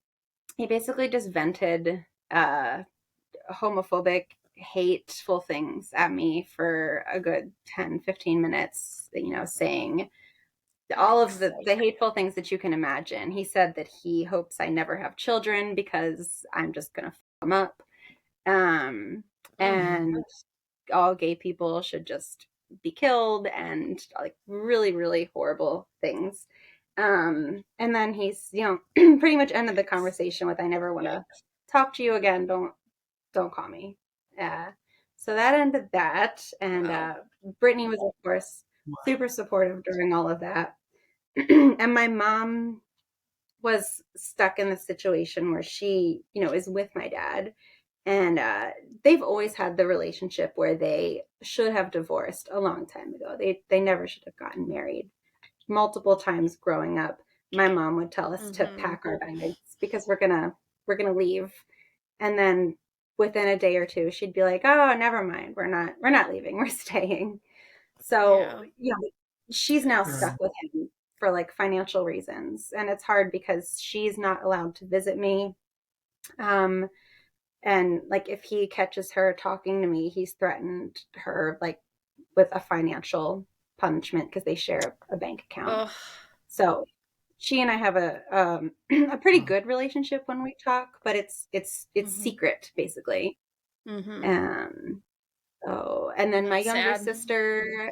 He basically just vented homophobic, hateful things at me for a good 10, 15 minutes, saying all of the hateful things that you can imagine. He said that he hopes I never have children because I'm just going to fuck them up. And all gay people should just be killed, and like really, really horrible things. And then he's, pretty much ended the conversation with, I never want to talk to you again. Don't call me. So that ended that. And Brittany was, of course, super supportive during all of that. And my mom was stuck in the situation where she, is with my dad. And they've always had the relationship where they should have divorced a long time ago. They never should have gotten married. Multiple times growing up, my mom would tell us to pack our bags because we're gonna leave. And then within a day or two, she'd be like, "Oh, never mind. We're not leaving. We're staying." So, she's now stuck with him for like financial reasons. And it's hard because she's not allowed to visit me. And like if he catches her talking to me, he's threatened her like with a financial punishment because they share a bank account. So she and I have a a pretty good relationship when we talk, but it's secret basically. And then my younger sister,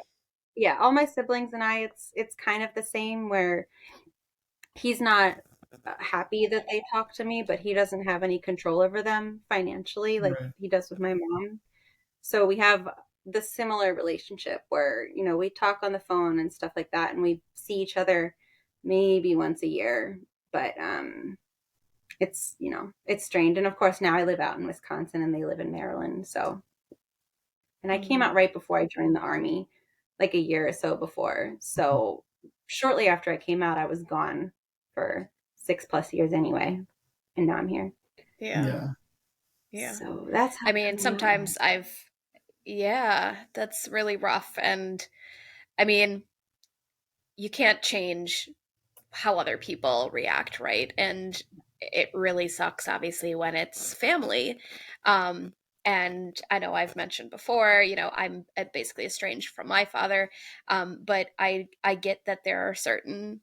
yeah, all my siblings and I, it's kind of the same, where he's not happy that they talk to me, but he doesn't have any control over them financially like he does with my mom. So we have the similar relationship where, we talk on the phone and stuff like that, and we see each other maybe once a year, but it's, it's strained. And of course now I live out in Wisconsin and they live in Maryland. So, and I came out right before I joined the Army, like a year or so before. So shortly after I came out, I was gone for 6+ years anyway. And now I'm here. Yeah. So that's how I mean, sometimes that's really rough. And I mean, you can't change how other people react, right? And it really sucks, obviously, when it's family. And I know I've mentioned before, I'm basically estranged from my father, but I get that there are certain,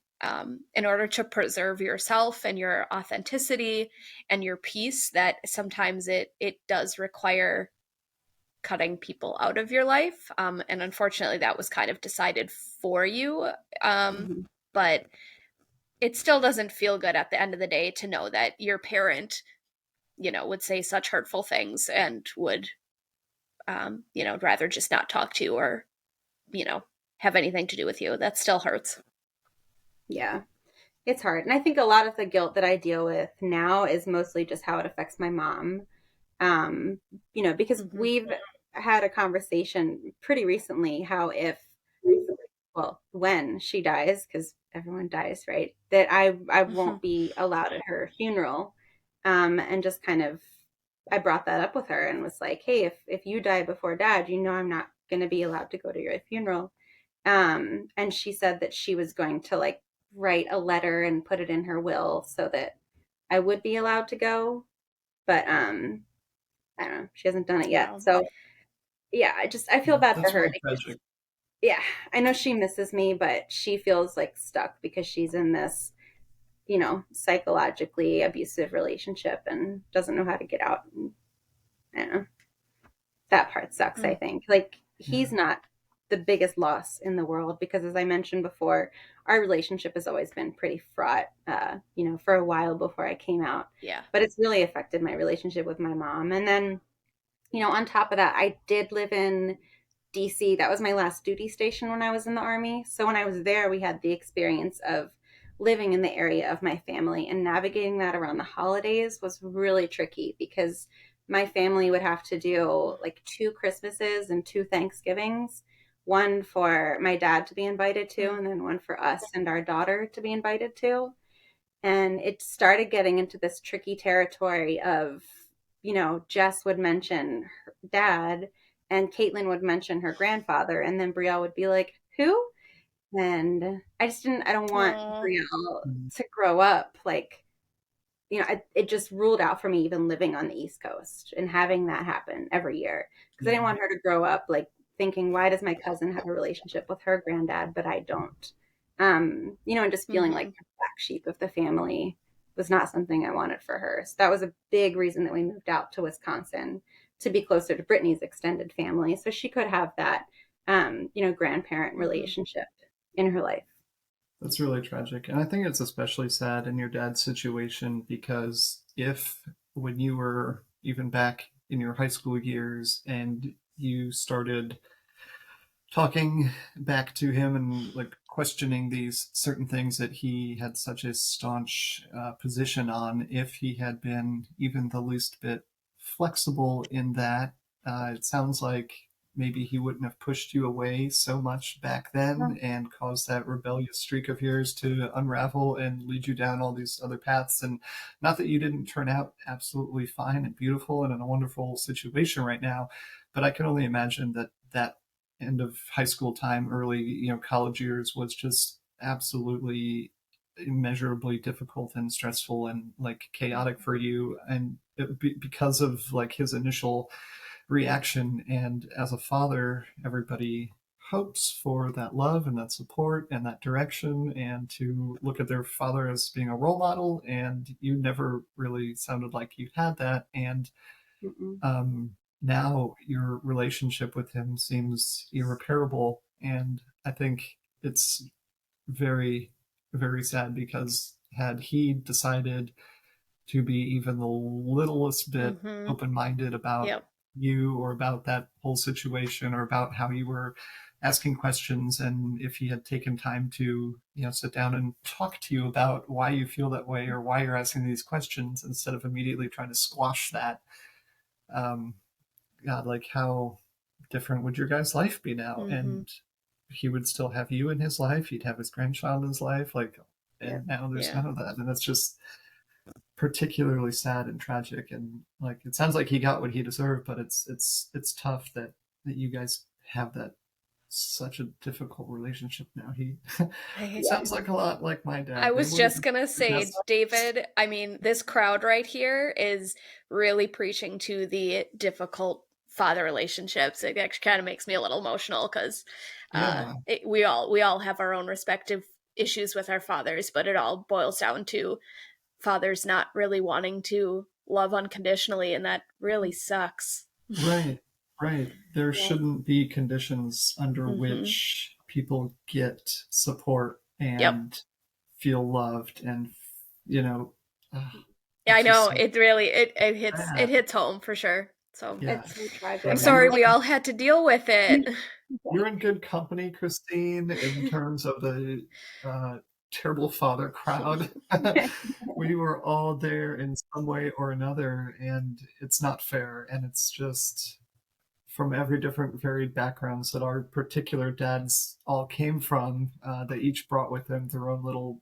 in order to preserve yourself and your authenticity and your peace, that sometimes it does require cutting people out of your life. And unfortunately, that was kind of decided for you. Mhm. But it still doesn't feel good at the end of the day to know that your parent, would say such hurtful things and would, rather just not talk to you or, have anything to do with you. That still hurts. Yeah, it's hard. And I think a lot of the guilt that I deal with now is mostly just how it affects my mom. Um, because Mm-hmm. we've had a conversation pretty recently how well, when she dies, because everyone dies, right? That I won't be allowed at her funeral. And just kind of, I brought that up with her and was like, hey, if you die before dad, I'm not going to be allowed to go to your funeral. And she said that she was going to like write a letter and put it in her will so that I would be allowed to go. But I don't know, she hasn't done it yet. Wow. So yeah, I feel bad for That's her really because, tragic. yeah, I know she misses me, but she feels like stuck because she's in this, psychologically abusive relationship and doesn't know how to get out. And I don't know. That part sucks, I Mm. think. Like, Yeah. he's not the biggest loss in the world because, as I mentioned before, our relationship has always been pretty fraught, for a while before I came out. Yeah. But it's really affected my relationship with my mom. And then, on top of that, I did live in DC. That was my last duty station when I was in the Army. So when I was there, we had the experience of living in the area of my family, and navigating that around the holidays was really tricky because my family would have to do like 2 Christmases and 2 Thanksgivings, one for my dad to be invited to, and then one for us and our daughter to be invited to. And it started getting into this tricky territory of, Jess would mention her dad and Caitlin would mention her grandfather, and then Brielle would be like, who? And I don't want Aw. Brielle Mhm. to grow up like, it just ruled out for me even living on the East Coast and having that happen every year, because I didn't Yeah. want her to grow up like thinking, why does my cousin have a relationship with her granddad, but I don't? And just feeling like Mm-hmm. the black sheep of the family was not something I wanted for her. So that was a big reason that we moved out to Wisconsin, to be closer to Brittany's extended family, so she could have that, grandparent Mm-hmm. relationship in her life. That's really tragic. And I think it's especially sad in your dad's situation because if, when you were even back in your high school years and you started talking back to him and like questioning these certain things that he had such a staunch position on, if he had been even the least bit flexible in that, it sounds like maybe he wouldn't have pushed you away so much back then and caused that rebellious streak of yours to unravel and lead you down all these other paths. And not that you didn't turn out absolutely fine and beautiful and in a wonderful situation right now, but I can only imagine that that end of high school time, early, college years was just absolutely immeasurably difficult and stressful and like chaotic for you. And because of like his initial reaction. And as a father, everybody hopes for that love and that support and that direction and to look at their father as being a role model. And you never really sounded like you had that. And Mm-mm. now your relationship with him seems irreparable. And I think it's very, very sad because had he decided to be even the littlest bit Mm-hmm. open minded about Yep. you or about that whole situation or about how you were asking questions, and if he had taken time to sit down and talk to you about why you feel that way or why you're asking these questions instead of immediately trying to squash that, um, God, like how different would your guys' life be now? Mm-hmm. And he would still have you in his life. He'd have his grandchild in his life. Like, Yeah. and now there's Yeah. none of that. And that's just particularly sad and tragic. And like, it sounds like he got what he deserved, but it's tough that you guys have that such a difficult relationship now. He I, sounds like a lot like my dad. I They was wouldn't just be gonna the say, best. David, I mean, this crowd right here is really preaching to the difficult father relationships. It actually kind of makes me a little emotional because Yeah, we all have our own respective issues with our fathers, but it all boils down to fathers not really wanting to love unconditionally, and that really sucks. right, right. There Yeah. shouldn't be conditions under Mm-hmm. which people get support Yep. and feel loved, and you know, uh, Yeah, I it's just know. so It really it sad. hits home for sure. So Yeah, It's so tragic. I'm so sorry we all had to deal with it. you're in good company, Christine, in terms of the uh, terrible father crowd. We were all there in some way or another, and it's not fair. And it's just from every different varied backgrounds that our particular dads all came from. They each brought with them their own little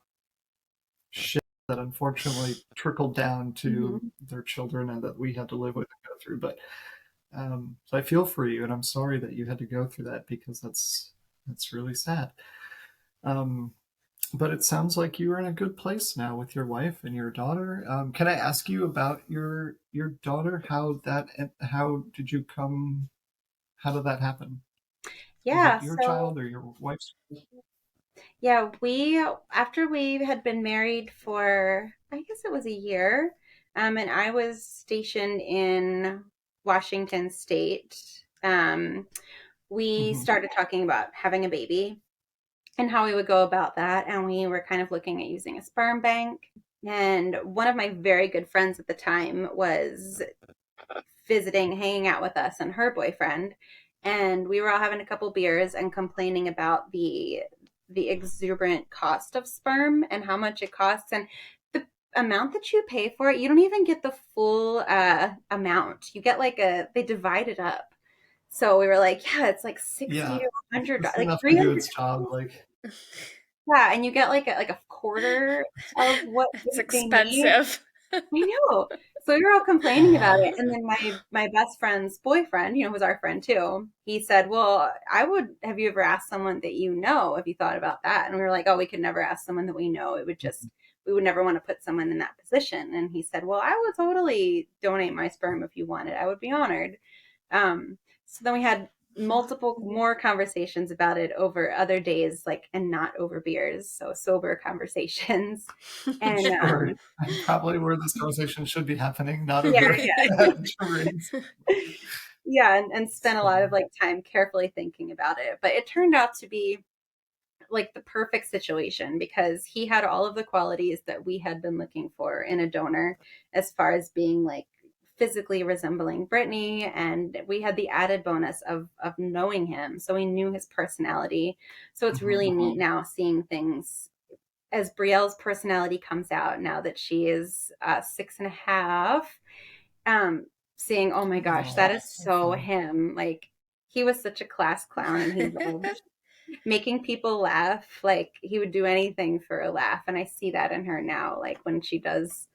shit that unfortunately trickled down to Mhm. their children and that we had to live with and go through. But so I feel for you, and I'm sorry that you had to go through that because that's really sad. Um, but it sounds like you are in a good place now with your wife and your daughter. Can I ask you about your daughter? How did you come? How did that happen? Was Yeah, it your so child or your wife's? yeah, we after we had been married for I guess it was a year, and I was stationed in Washington State. We Mhm. started talking about having a baby and how we would go about that, and we were kind of looking at using a sperm bank. And one of my very good friends at the time was visiting, hanging out with us and her boyfriend, and we were all having a couple beers and complaining about the exuberant cost of sperm and how much it costs and the amount that you pay for it. You don't even get the full amount. You get like they divide it up. So we were like, yeah, it's like 60 Yeah, to 100, just like enough to do 300. its job. Like, Yeah, and you get like a quarter of what It's they need. expensive. I know. So we were all complaining about it, and then my best friend's boyfriend, who's our friend too, he said, "Well, I would. Have you ever asked someone that you know? Have you thought about that?" And we were like, "Oh, we could never ask someone that we know. It would just we would never want to put someone in that position." And he said, "Well, I would totally donate my sperm if you wanted. I would be honored." So then we had multiple more conversations about it over other days, like and not over beers, so sober conversations. And sure, and probably where this conversation should be happening, not yeah, over yeah. drinks. Yeah, and spent a lot So, of like time carefully thinking about it. But it turned out to be like the perfect situation because he had all of the qualities that we had been looking for in a donor as far as being like physically resembling Brittany, and we had the added bonus of knowing him, so we knew his personality. So it's really mhm. neat now seeing things as Brielle's personality comes out now that she is 6.5. um Seeing, oh my gosh, Oh, that is so so fun. him. Like he was such a class clown and he loved making people laugh. Like he would do anything for a laugh, and I see that in her now, like when she does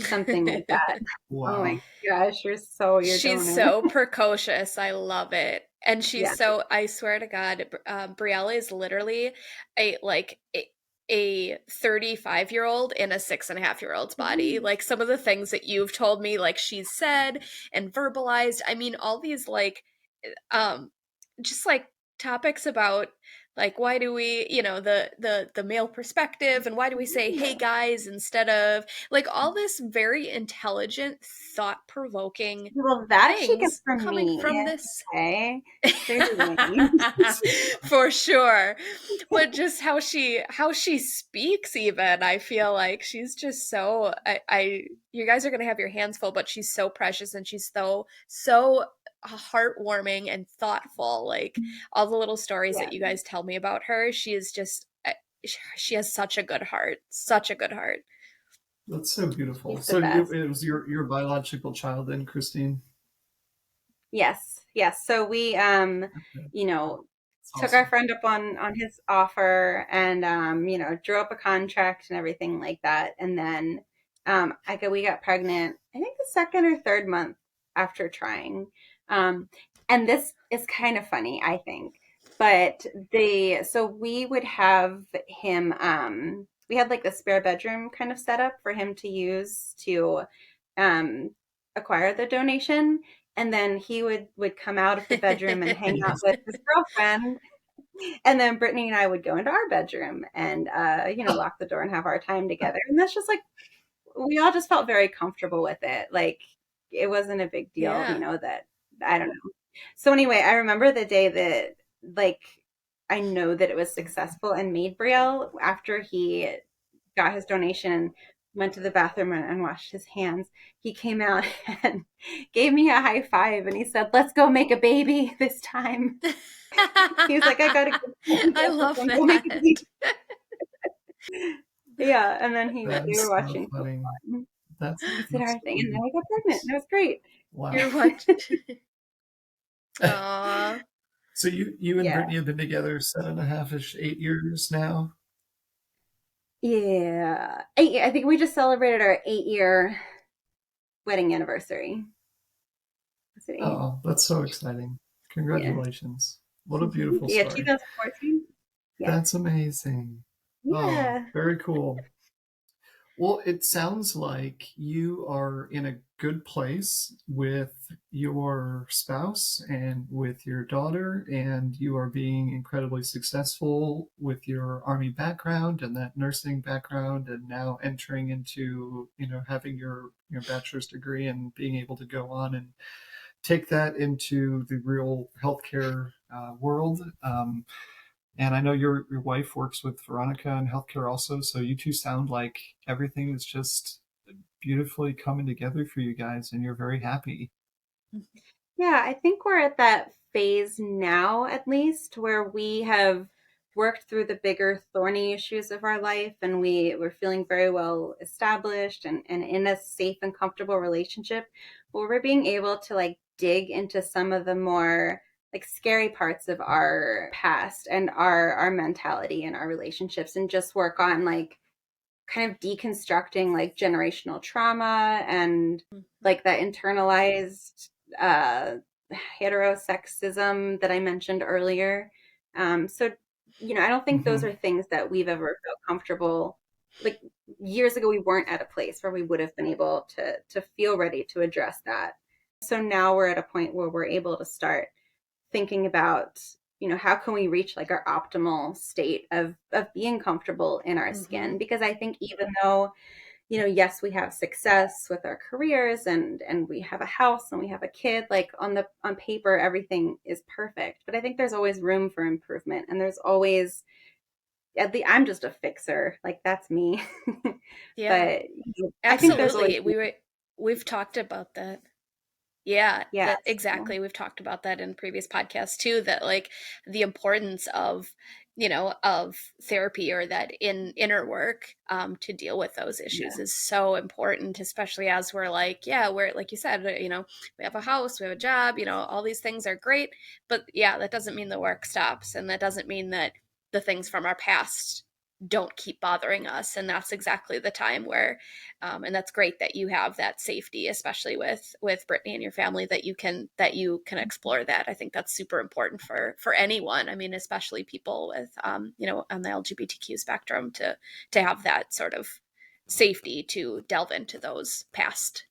something like that. Oh my Wow. gosh, you're so your She's donor. so precocious. I love it. And Yeah. she's so, I swear to God, Briella is literally a like a 35-year-old in a 6.5-year-old's body. Like some of the things that you've told me, like she's said and verbalized. I mean, all these like um just like topics about like why do we the male perspective, and why do we say hey guys instead of like all this very intelligent, thought-provoking Well, that she gets things from coming me. from this. Okay. Clear the lane. For sure. But just how she speaks, even I feel like she's just so I you guys are gonna have your hands full, but she's so precious and she's so heartwarming and thoughtful. Like all the little stories Yeah, that you guys tell me about her, she is just she has such a good heart, such a good heart. That's so beautiful. he's the So best. it was your biological child then, Christine? Yes, yes. So we, Okay. you know, That's took our awesome. friend up on his offer and drew up a contract and everything like that. And then we got pregnant, I think the second or third month after trying. Um, and this is kind of funny, I think. But so we would have him, we had like the spare bedroom kind of set up for him to use to um, acquire the donation. And then he would come out of the bedroom and hang out with his girlfriend. And then Brittany and I would go into our bedroom and, lock the door and have our time together. And that's just like, we all just felt very comfortable with it. Like, it wasn't a big deal, Yeah. that, I don't know. So anyway, I remember the day that, like, I know that it was successful and made Brielle after he got his donation, went to the bathroom and washed his hands. He came out and gave me a high five and he said, "Let's go make a baby this time." He was like, "I gotta go. I love Go make a that. baby." Yeah, and then we That were is so watching funny. football. That's We did our thing, and then absolutely I got pregnant. And it was great. wow. You're watching. Aw. So you and Yeah. Brittany have been together 7.5-ish, 8 years now. Yeah. I think we just celebrated our 8-year wedding anniversary. Was it 8? Oh, that's so exciting! Yeah. Congratulations! What a beautiful Yeah, story. 2014. Yeah. That's amazing. Oh, Yeah. very cool. Well, it sounds like you are in a good place with your spouse and with your daughter, and you are being incredibly successful with your Army background and that nursing background, and now entering into, having your bachelor's degree and being able to go on and take that into the real healthcare world. And I know your wife works with Veronica in healthcare also, so you two sound like everything is just beautifully coming together for you guys, and you're very happy. Yeah, I think we're at that phase now, at least, where we have worked through the bigger thorny issues of our life and we're feeling very well established and in a safe and comfortable relationship where we're being able to like dig into some of the more like scary parts of our past and our mentality and our relationships and just work on like kind of deconstructing like generational trauma and like that internalized uh, heterosexism that I mentioned earlier. So, I don't think those are things that we've ever felt comfortable. Like years ago, we weren't at a place where we would have been able to feel ready to address that. So now we're at a point where we're able to start thinking about how can we reach like our optimal state of being comfortable in our skin, because I think even though yes, we have success with our careers and we have a house and we have a kid, like on paper everything is perfect, but I think there's always room for improvement, and there's always I'm just a fixer, like that's me. Yeah. But I think there's always Absolutely. We've talked about that. Yeah, yeah. that exactly. We've talked about that in previous podcasts too, that like the importance of, of therapy or that inner work to deal with those issues is so important, especially as we're like, we're like you said, we have a house, we have a job, all these things are great, but yeah, that doesn't mean the work stops, and that doesn't mean that the things from our past don't keep bothering us. And that's exactly the time where and that's great that you have that safety, especially with Brittany and your family, that you can explore that. I think that's super important for anyone. I mean, especially people with on the LGBTQ spectrum to have that sort of safety to delve into those past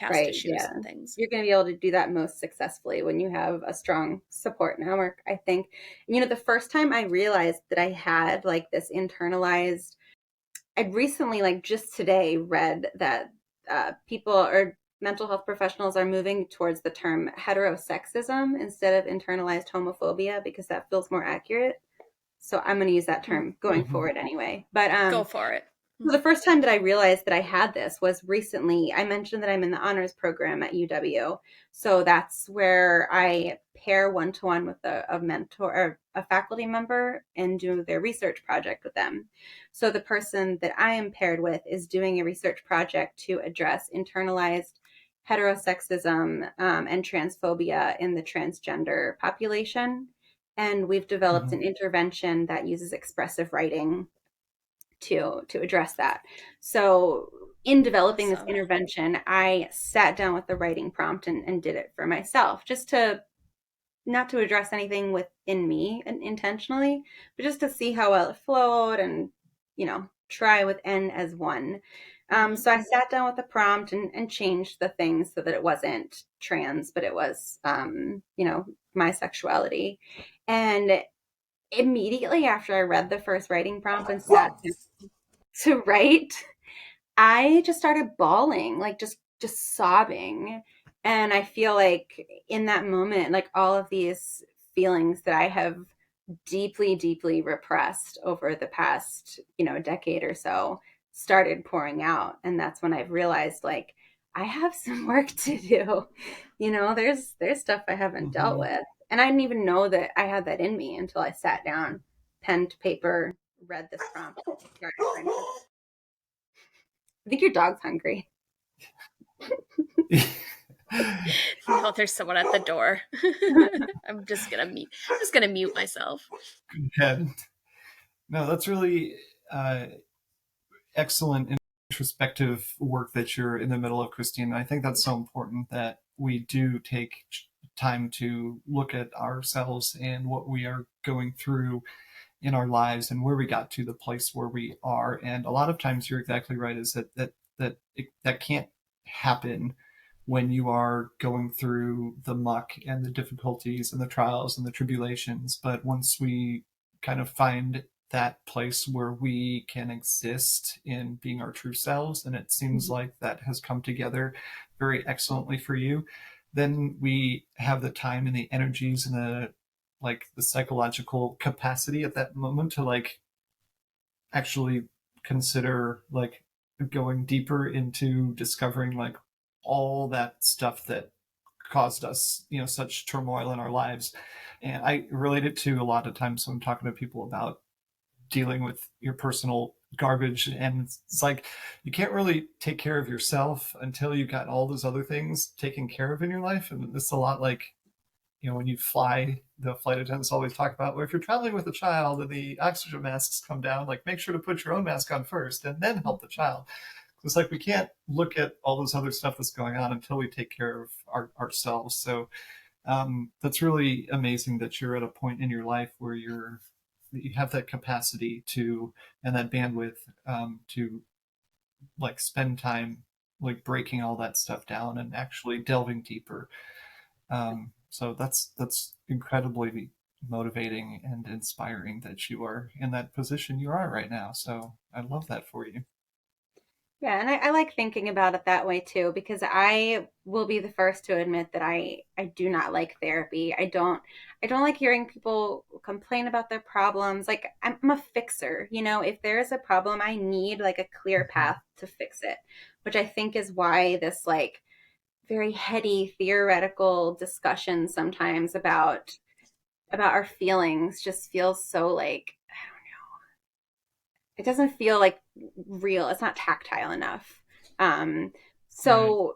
right, issues and things. You're going to be able to do that most successfully when you have a strong support network, I think. The first time I realized that I had like this internalized, I'd recently, like just today, read that people or mental health professionals are moving towards the term heterosexism instead of internalized homophobia because that feels more accurate. So I'm going to use that term going forward anyway. But Go for it. the first time that I realized that I had this was recently. I mentioned that I'm in the honors program at UW. So that's where I pair one-to-one with a mentor or a faculty member and do their research project with them. So the person that I am paired with is doing a research project to address internalized heterosexism and transphobia in the transgender population. And we've developed an intervention that uses expressive writing to address that. So in developing this intervention, I sat down with the writing prompt and did it for myself just to not to address anything within me intentionally, but just to see how well it flowed and, try with N as one. So I sat down with the prompt and changed the things so that it wasn't trans, but it was, my sexuality. And immediately after I read the first writing prompt and sat down to write, I just started bawling, like just sobbing. And I feel like in that moment, like all of these feelings that I have deeply, deeply repressed over the past, decade or so started pouring out. And that's when I've realized, like, I have some work to do. There's stuff I haven't dealt with. And I didn't even know that I had that in me until I sat down, pen to paper, read this prompt, and started writing. I think your dog's hungry. No, there's someone at the door. I'm just gonna mute myself. No, that's really excellent introspective work that you're in the middle of, Christine. I think that's so important that we do take time to look at ourselves and what we are going through in our lives and where we got to the place where we are. And a lot of times you're exactly right, is that can't happen when you are going through the muck and the difficulties and the trials and the tribulations. But once we kind of find that place where we can exist in being our true selves, and it seems like that has come together very excellently for you, then we have the time and the energies and the psychological capacity at that moment to actually consider going deeper into discovering all that stuff that caused us such turmoil in our lives. And I relate it to a lot of times when I'm talking to people about dealing with your personal garbage, and it's like you can't really take care of yourself until you've got all those other things taken care of in your life. And it's a lot like when you fly, the flight attendants always talk about, well, if you're traveling with a child and the oxygen masks come down, make sure to put your own mask on first and then help the child. It's like we can't look at all this other stuff that's going on until we take care of ourselves. So that's really amazing that you're at a point in your life where you have that capacity to, and that bandwidth to spend time breaking all that stuff down and actually delving deeper. So that's incredibly motivating and inspiring that you are in that position you are right now. So I love that for you. Yeah, and I like thinking about it that way too, because I will be the first to admit that I do not like therapy. I don't like hearing people complain about their problems. Like I'm a fixer, if there is a problem, I need a clear path to fix it, which I think is why this very heady theoretical discussion sometimes about our feelings just feels so it doesn't feel real. It's not tactile enough. So,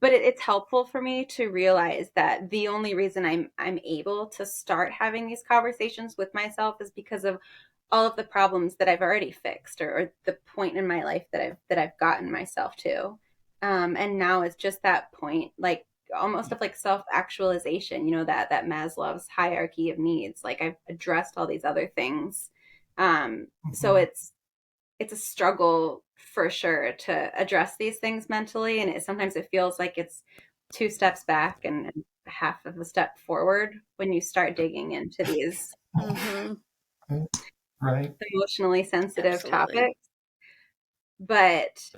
but it's helpful for me to realize that the only reason I'm able to start having these conversations with myself is because of all of the problems that I've already fixed, or the point in my life that I've gotten myself to. And now it's just that point, almost of self-actualization, that Maslow's hierarchy of needs. I've addressed all these other things. So it's a struggle for sure to address these things mentally. And sometimes it feels like it's 2 steps back and half of a step forward when you start digging into these right, emotionally sensitive topics. But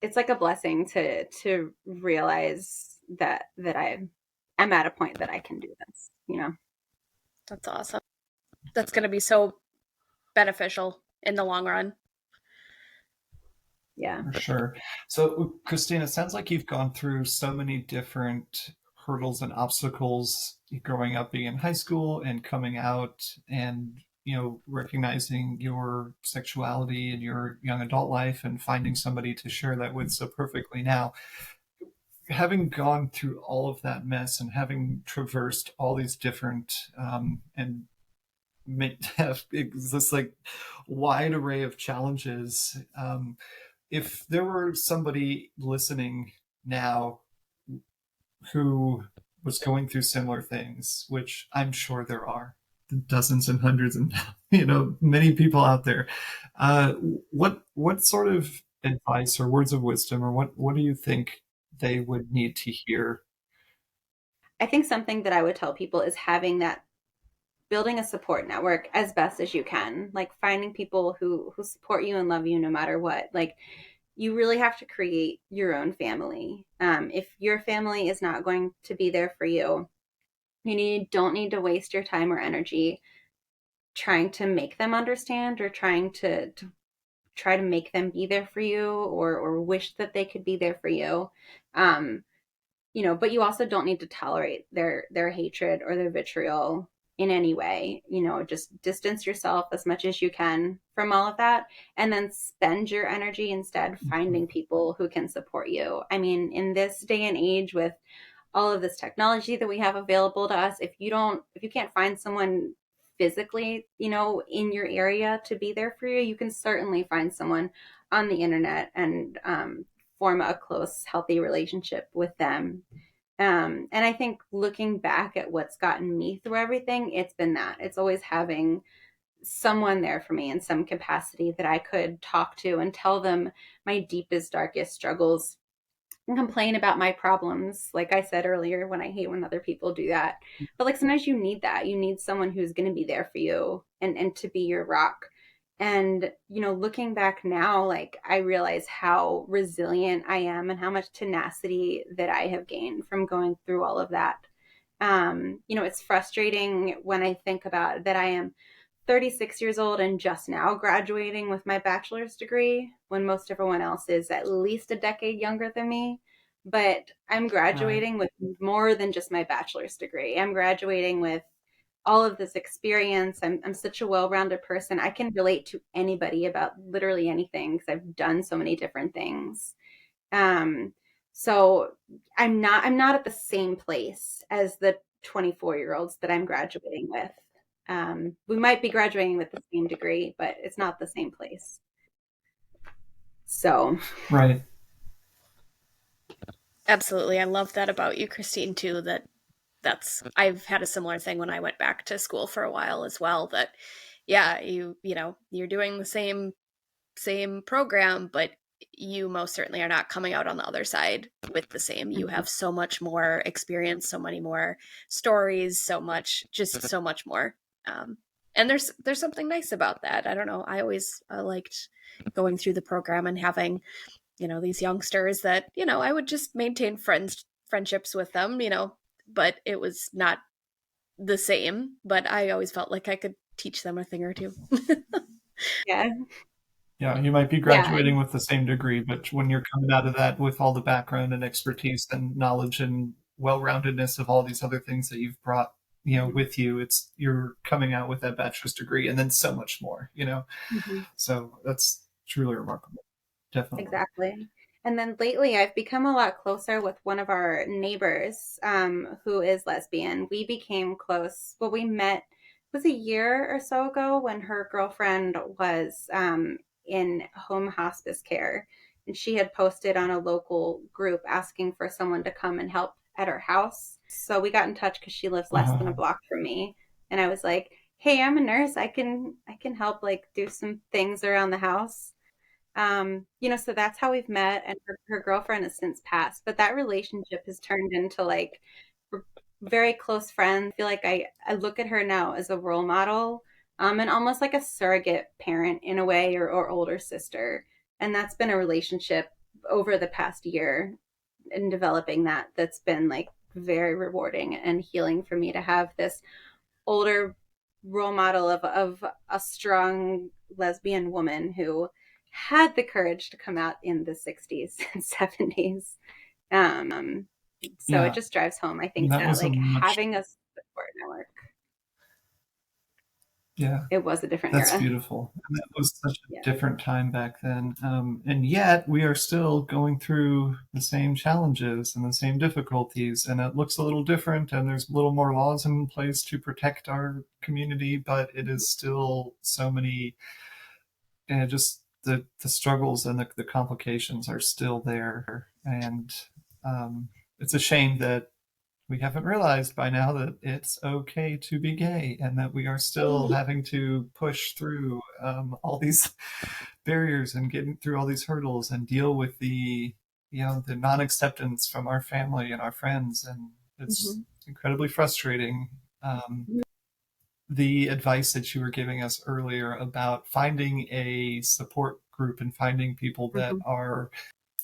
it's like a blessing to realize that I'm at a point that I can do this, That's awesome. That's going to be so beneficial in the long run. Yeah, for sure. So Christine, it sounds like you've gone through so many different hurdles and obstacles growing up, being in high school and coming out, and recognizing your sexuality in your young adult life and finding somebody to share that with so perfectly. Now, having gone through all of that mess and having traversed all these different and have this wide array of challenges, if there were somebody listening now who was going through similar things, which I'm sure there are dozens and hundreds and many people out there. What sort of advice or words of wisdom, or what do you think they would need to hear? I think something that I would tell people is building a support network as best as you can, like finding people who support you and love you no matter what. Like, you really have to create your own family. If your family is not going to be there for you, don't need to waste your time or energy trying to make them understand, or trying to try to make them be there for you, or wish that they could be there for you. Um, but you also don't need to tolerate their hatred or their vitriol in any way. Just distance yourself as much as you can from all of that, and then spend your energy instead finding people who can support you. I mean, in this day and age, with all of this technology that we have available to us, if you can't find someone physically, in your area to be there for you, you can certainly find someone on the internet and form a close, healthy relationship with them. And I think looking back at what's gotten me through everything, it's been that. It's always having someone there for me in some capacity that I could talk to and tell them my deepest, darkest struggles and complain about my problems. Like I said earlier, when I hate when other people do that. But like, sometimes you need that. You need someone who's going to be there for you and to be your rock. And, looking back now, like, I realize how resilient I am and how much tenacity that I have gained from going through all of that. It's frustrating when I think about that I am 36 years old and just now graduating with my bachelor's degree, when most everyone else is at least a decade younger than me. But I'm graduating with more than just my bachelor's degree. I'm graduating with all of this experience. I'm such a well-rounded person. I can relate to anybody about literally anything because I've done so many different things. So I'm not at the same place as the 24-year-olds that I'm graduating with. We might be graduating with the same degree, but it's not the same place. So, Right. Absolutely. I love that about you, Christine, too, I've had a similar thing when I went back to school for a while as well, that yeah, you're doing the same program, but you most certainly are not coming out on the other side with the same. You have so much more experience, so many more stories, so much more. And there's something nice about that. I don't know. I always liked going through the program and having, these youngsters that, I would just maintain friendships with them, but it was not the same. But I always felt like I could teach them a thing or two. yeah. Yeah, you might be Yeah. graduating with the same degree, but when you're coming out of that with all the background and expertise and knowledge and well-roundedness of all these other things that you've brought, with you, you're coming out with that bachelor's degree and then so much more, Mhm. So that's truly remarkable. Definitely. Exactly. And then lately, I've become a lot closer with one of our neighbors, who is lesbian. We became close. Well, we met, was a year or so ago, when her girlfriend was in home hospice care. And she had posted on a local group asking for someone to come and help at her house. So we got in touch because she lives less than a block from me. And I was like, hey, I'm a nurse. I can help, like, do some things around the house. So that's how we've met, and her girlfriend has since passed, but that relationship has turned into, like, we're very close friends. I feel like I look at her now as a role model, and almost like a surrogate parent in a way, or older sister. And that's been a relationship over the past year in developing that's been, like, very rewarding and healing for me to have this older role model of a strong lesbian woman who had the courage to come out in the 60s and 70s. So Yeah, it just drives home, I think, that that was a like much, having a support network. yeah, It was a different that's era. beautiful. And that was such a Yeah. different time back then. And yet we are still going through the same challenges and the same difficulties, and it looks a little different, and there's a little more laws in place to protect our community, but it is still so many, and just the struggles and the complications are still there. And it's a shame that we haven't realized by now that it's okay to be gay, and that we are still having to push through all these barriers and getting through all these hurdles and deal with the the non-acceptance from our family and our friends, and it's incredibly frustrating. The advice that you were giving us earlier about finding a support group and finding people that are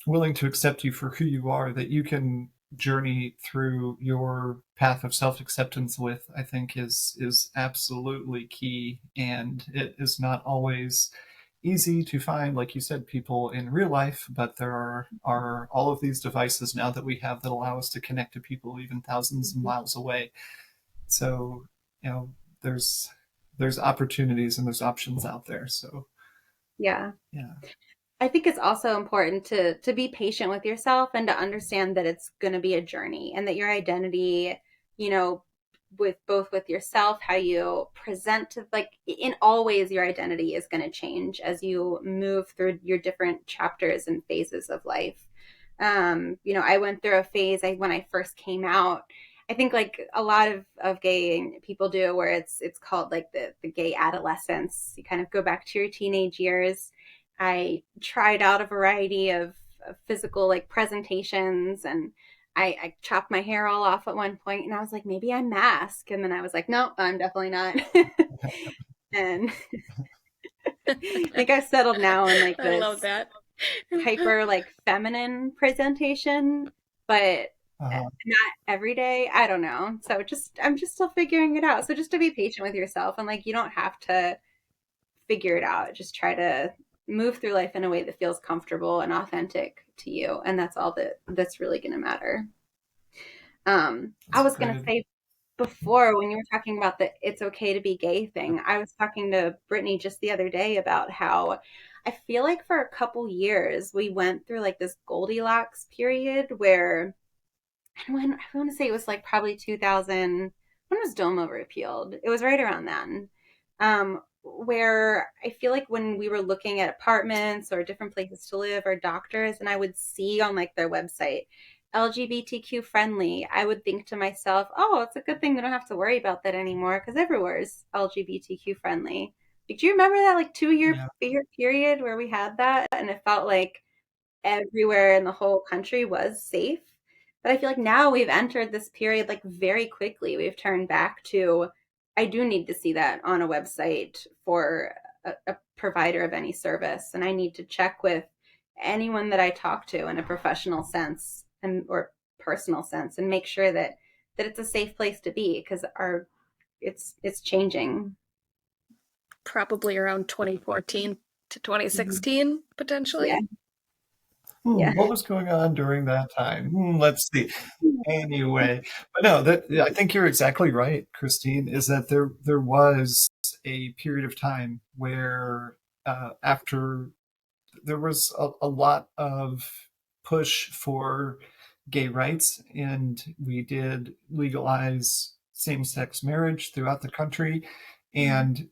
willing to accept you for who you are, that you can journey through your path of self-acceptance with, I think is absolutely key. And it is not always easy to find, like you said, people in real life, but there are all of these devices now that we have that allow us to connect to people even thousands of miles away. So, there's opportunities and there's options out there. So Yeah. yeah. I think it's also important to be patient with yourself and to understand that it's going to be a journey, and that your identity, with yourself, how you present to, like, in all ways, your identity is going to change as you move through your different chapters and phases of life. I went through a phase when I first came out. I think like a lot of gay people do, where it's called like the gay adolescence. You kind of go back to your teenage years. I tried out a variety of physical like presentations, and I chopped my hair all off at one point, and I was like, maybe I'm masked. And then I was like, no, I'm definitely not. And I think I've settled now in like I this love that. hyper like feminine presentation, but not every day. I don't know. So I'm just still figuring it out. So just to be patient with yourself, and like you don't have to figure it out. Just try to move through life in a way that feels comfortable and authentic to you, and that's all that's really going to matter. I was going to say before, when you were talking about the it's okay to be gay thing, I was talking to Brittany just the other day about how I feel like for a couple years we went through like this Goldilocks period where I want to say it was like probably 2000. When was Doma repealed? It was right around then. Where I feel like when we were looking at apartments or different places to live or doctors, and I would see on like their website LGBTQ friendly, I would think to myself, oh, it's a good thing we don't have to worry about that anymore because everywhere's LGBTQ friendly. Do you remember that like 2 year period where we had that, and it felt like everywhere in the whole country was safe? But I feel like now we've entered this period like very quickly. We've turned back to, I do need to see that on a website for a provider of any service. And I need to check with anyone that I talk to in a professional sense or personal sense, and make sure that it's a safe place to be, because it's changing. Probably around 2014 to 2016, potentially. Yeah. What was going on during that time? Let's see. Anyway, but no, I think you're exactly right, Christine, is that there was a period of time where after there was a lot of push for gay rights, and we did legalize same-sex marriage throughout the country. And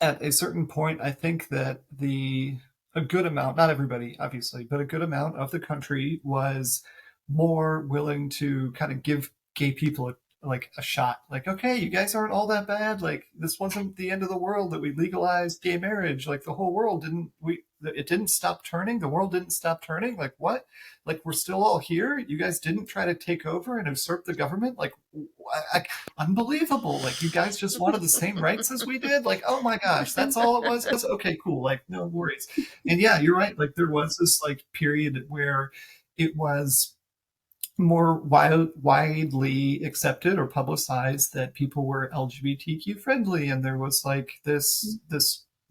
at a certain point, I think that a good amount, not everybody, obviously, but a good amount of the country was more willing to kind of give gay people like a shot. Like, okay, you guys aren't all that bad. Like, this wasn't the end of the world that we legalized gay marriage. Like, the whole world it didn't stop turning. The world didn't stop turning. Like, what? Like, we're still all here. You guys didn't try to take over and usurp the government. Like, unbelievable. Like, you guys just wanted the same rights as we did. Like, oh my gosh, that's all it was. Okay, cool. Like, no worries. And yeah, you're right. Like, there was this like period where it was more widely accepted or publicized that people were LGBTQ friendly, and there was like this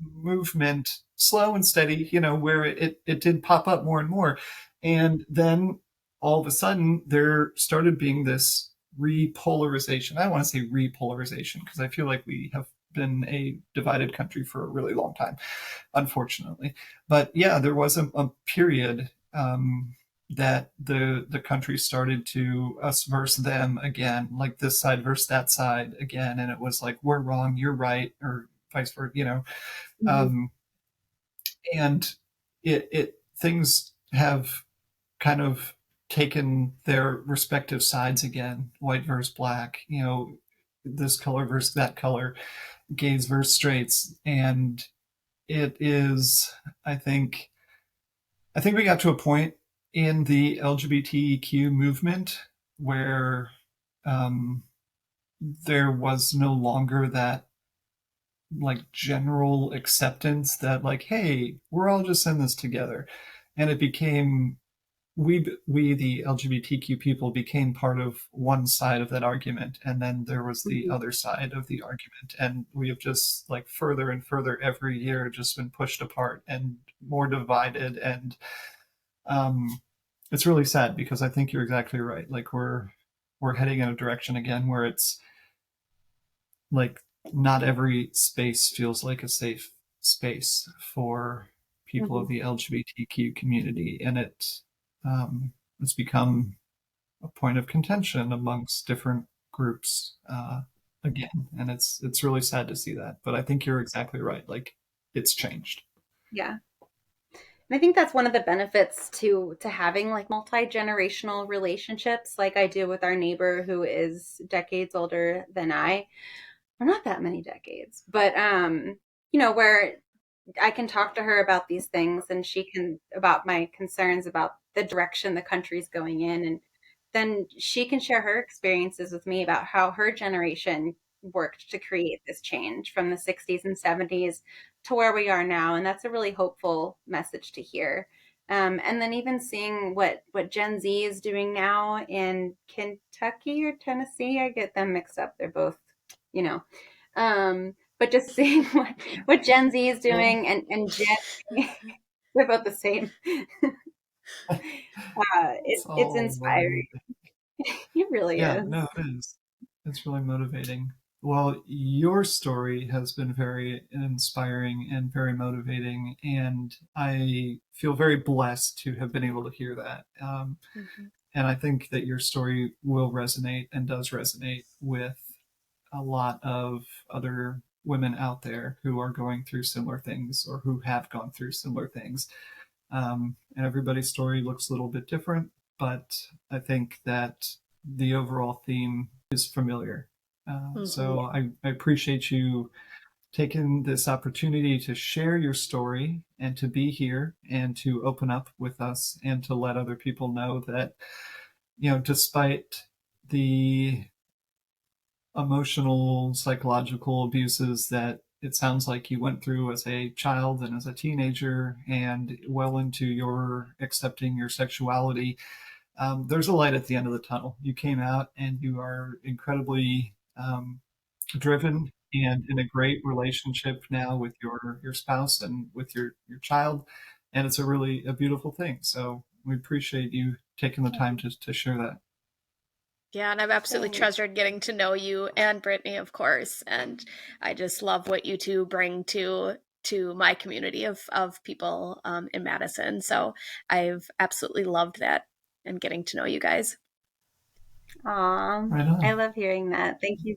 movement, slow and steady, where it did pop up more and more. And then all of a sudden there started being this repolarization. I don't want to say repolarization because I feel like we have been a divided country for a really long time, unfortunately. But yeah, there was a period that the country started to us versus them again, like this side versus that side again, and it was like, we're wrong, you're right, or vice versa, and it things have kind of taken their respective sides again, white versus black, this color versus that color, gays versus straights. And it is, I think we got to a point in the LGBTQ movement where there was no longer that like general acceptance that like, hey, we're all just in this together. And it became, we the LGBTQ people became part of one side of that argument, and then there was the other side of the argument, and we have just like further and further every year just been pushed apart and more divided. And it's really sad, because I think you're exactly right. Like we're heading in a direction again where it's like not every space feels like a safe space for people of the LGBTQ community, and it's become a point of contention amongst different groups again, and it's really sad to see that. But I think you're exactly right. Like it's changed. Yeah. And I think that's one of the benefits to having like multi-generational relationships, like I do with our neighbor who is decades older than I. Well, not that many decades, but where I can talk to her about these things, and she can about my concerns about the direction the country's going in, and then she can share her experiences with me about how her generation worked to create this change from the 60s and 70s to where we are now. And that's a really hopeful message to hear. And then even seeing what Gen Z is doing now in Kentucky or Tennessee, I get them mixed up. They're both, but just seeing what Gen Z is doing, and Gen, they're both the same. It's inspiring. It really is. No, it is. It's really motivating. Well, your story has been very inspiring and very motivating, and I feel very blessed to have been able to hear that. And I think that your story will resonate and does resonate with a lot of other women out there who are going through similar things or who have gone through similar things. And everybody's story looks a little bit different, but I think that the overall theme is familiar. So I appreciate you taking this opportunity to share your story and to be here and to open up with us and to let other people know that, despite the emotional, psychological abuses that it sounds like you went through as a child and as a teenager and well into your accepting your sexuality, there's a light at the end of the tunnel. You came out and you are incredibly driven and in a great relationship now with your spouse and with your child. And it's a beautiful thing. So we appreciate you taking the time to share that. Yeah, and I've absolutely treasured getting to know you and Brittany, of course. And I just love what you two bring to my community of people in Madison. So I've absolutely loved that and getting to know you guys. Aw, Right on. I love hearing that. Thank you.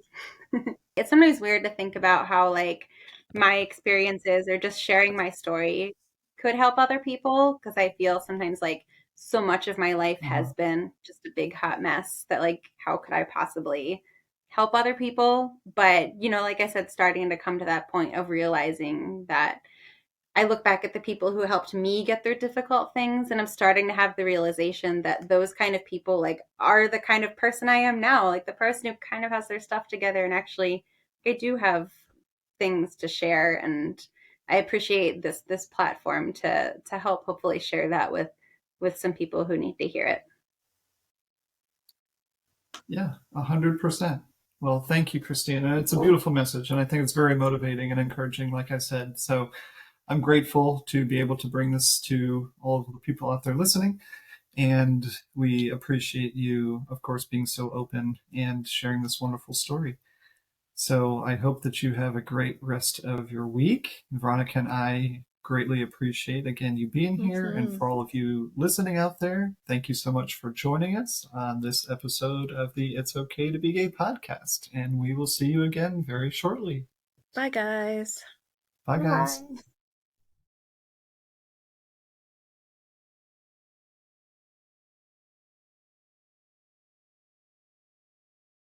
It's sometimes weird to think about how like my experiences or just sharing my story could help other people, because I feel sometimes like so much of my life has been just a big hot mess that like how could I possibly help other people? But like I said, starting to come to that point of realizing that I look back at the people who helped me get through difficult things, and I'm starting to have the realization that those kind of people like are the kind of person I am now, like the person who kind of has their stuff together, and actually I do have things to share. And I appreciate this platform to help hopefully share that with some people who need to hear it. Yeah, 100%. Well, thank you, Christina. It's a beautiful message, and I think it's very motivating and encouraging, like I said. So I'm grateful to be able to bring this to all of the people out there listening. And we appreciate you, of course, being so open and sharing this wonderful story. So I hope that you have a great rest of your week. Veronica and I greatly appreciate, again, you being here. And for all of you listening out there, thank you so much for joining us on this episode of the It's Okay to Be Gay podcast. And we will see you again very shortly. Bye, guys. Bye, guys. Bye.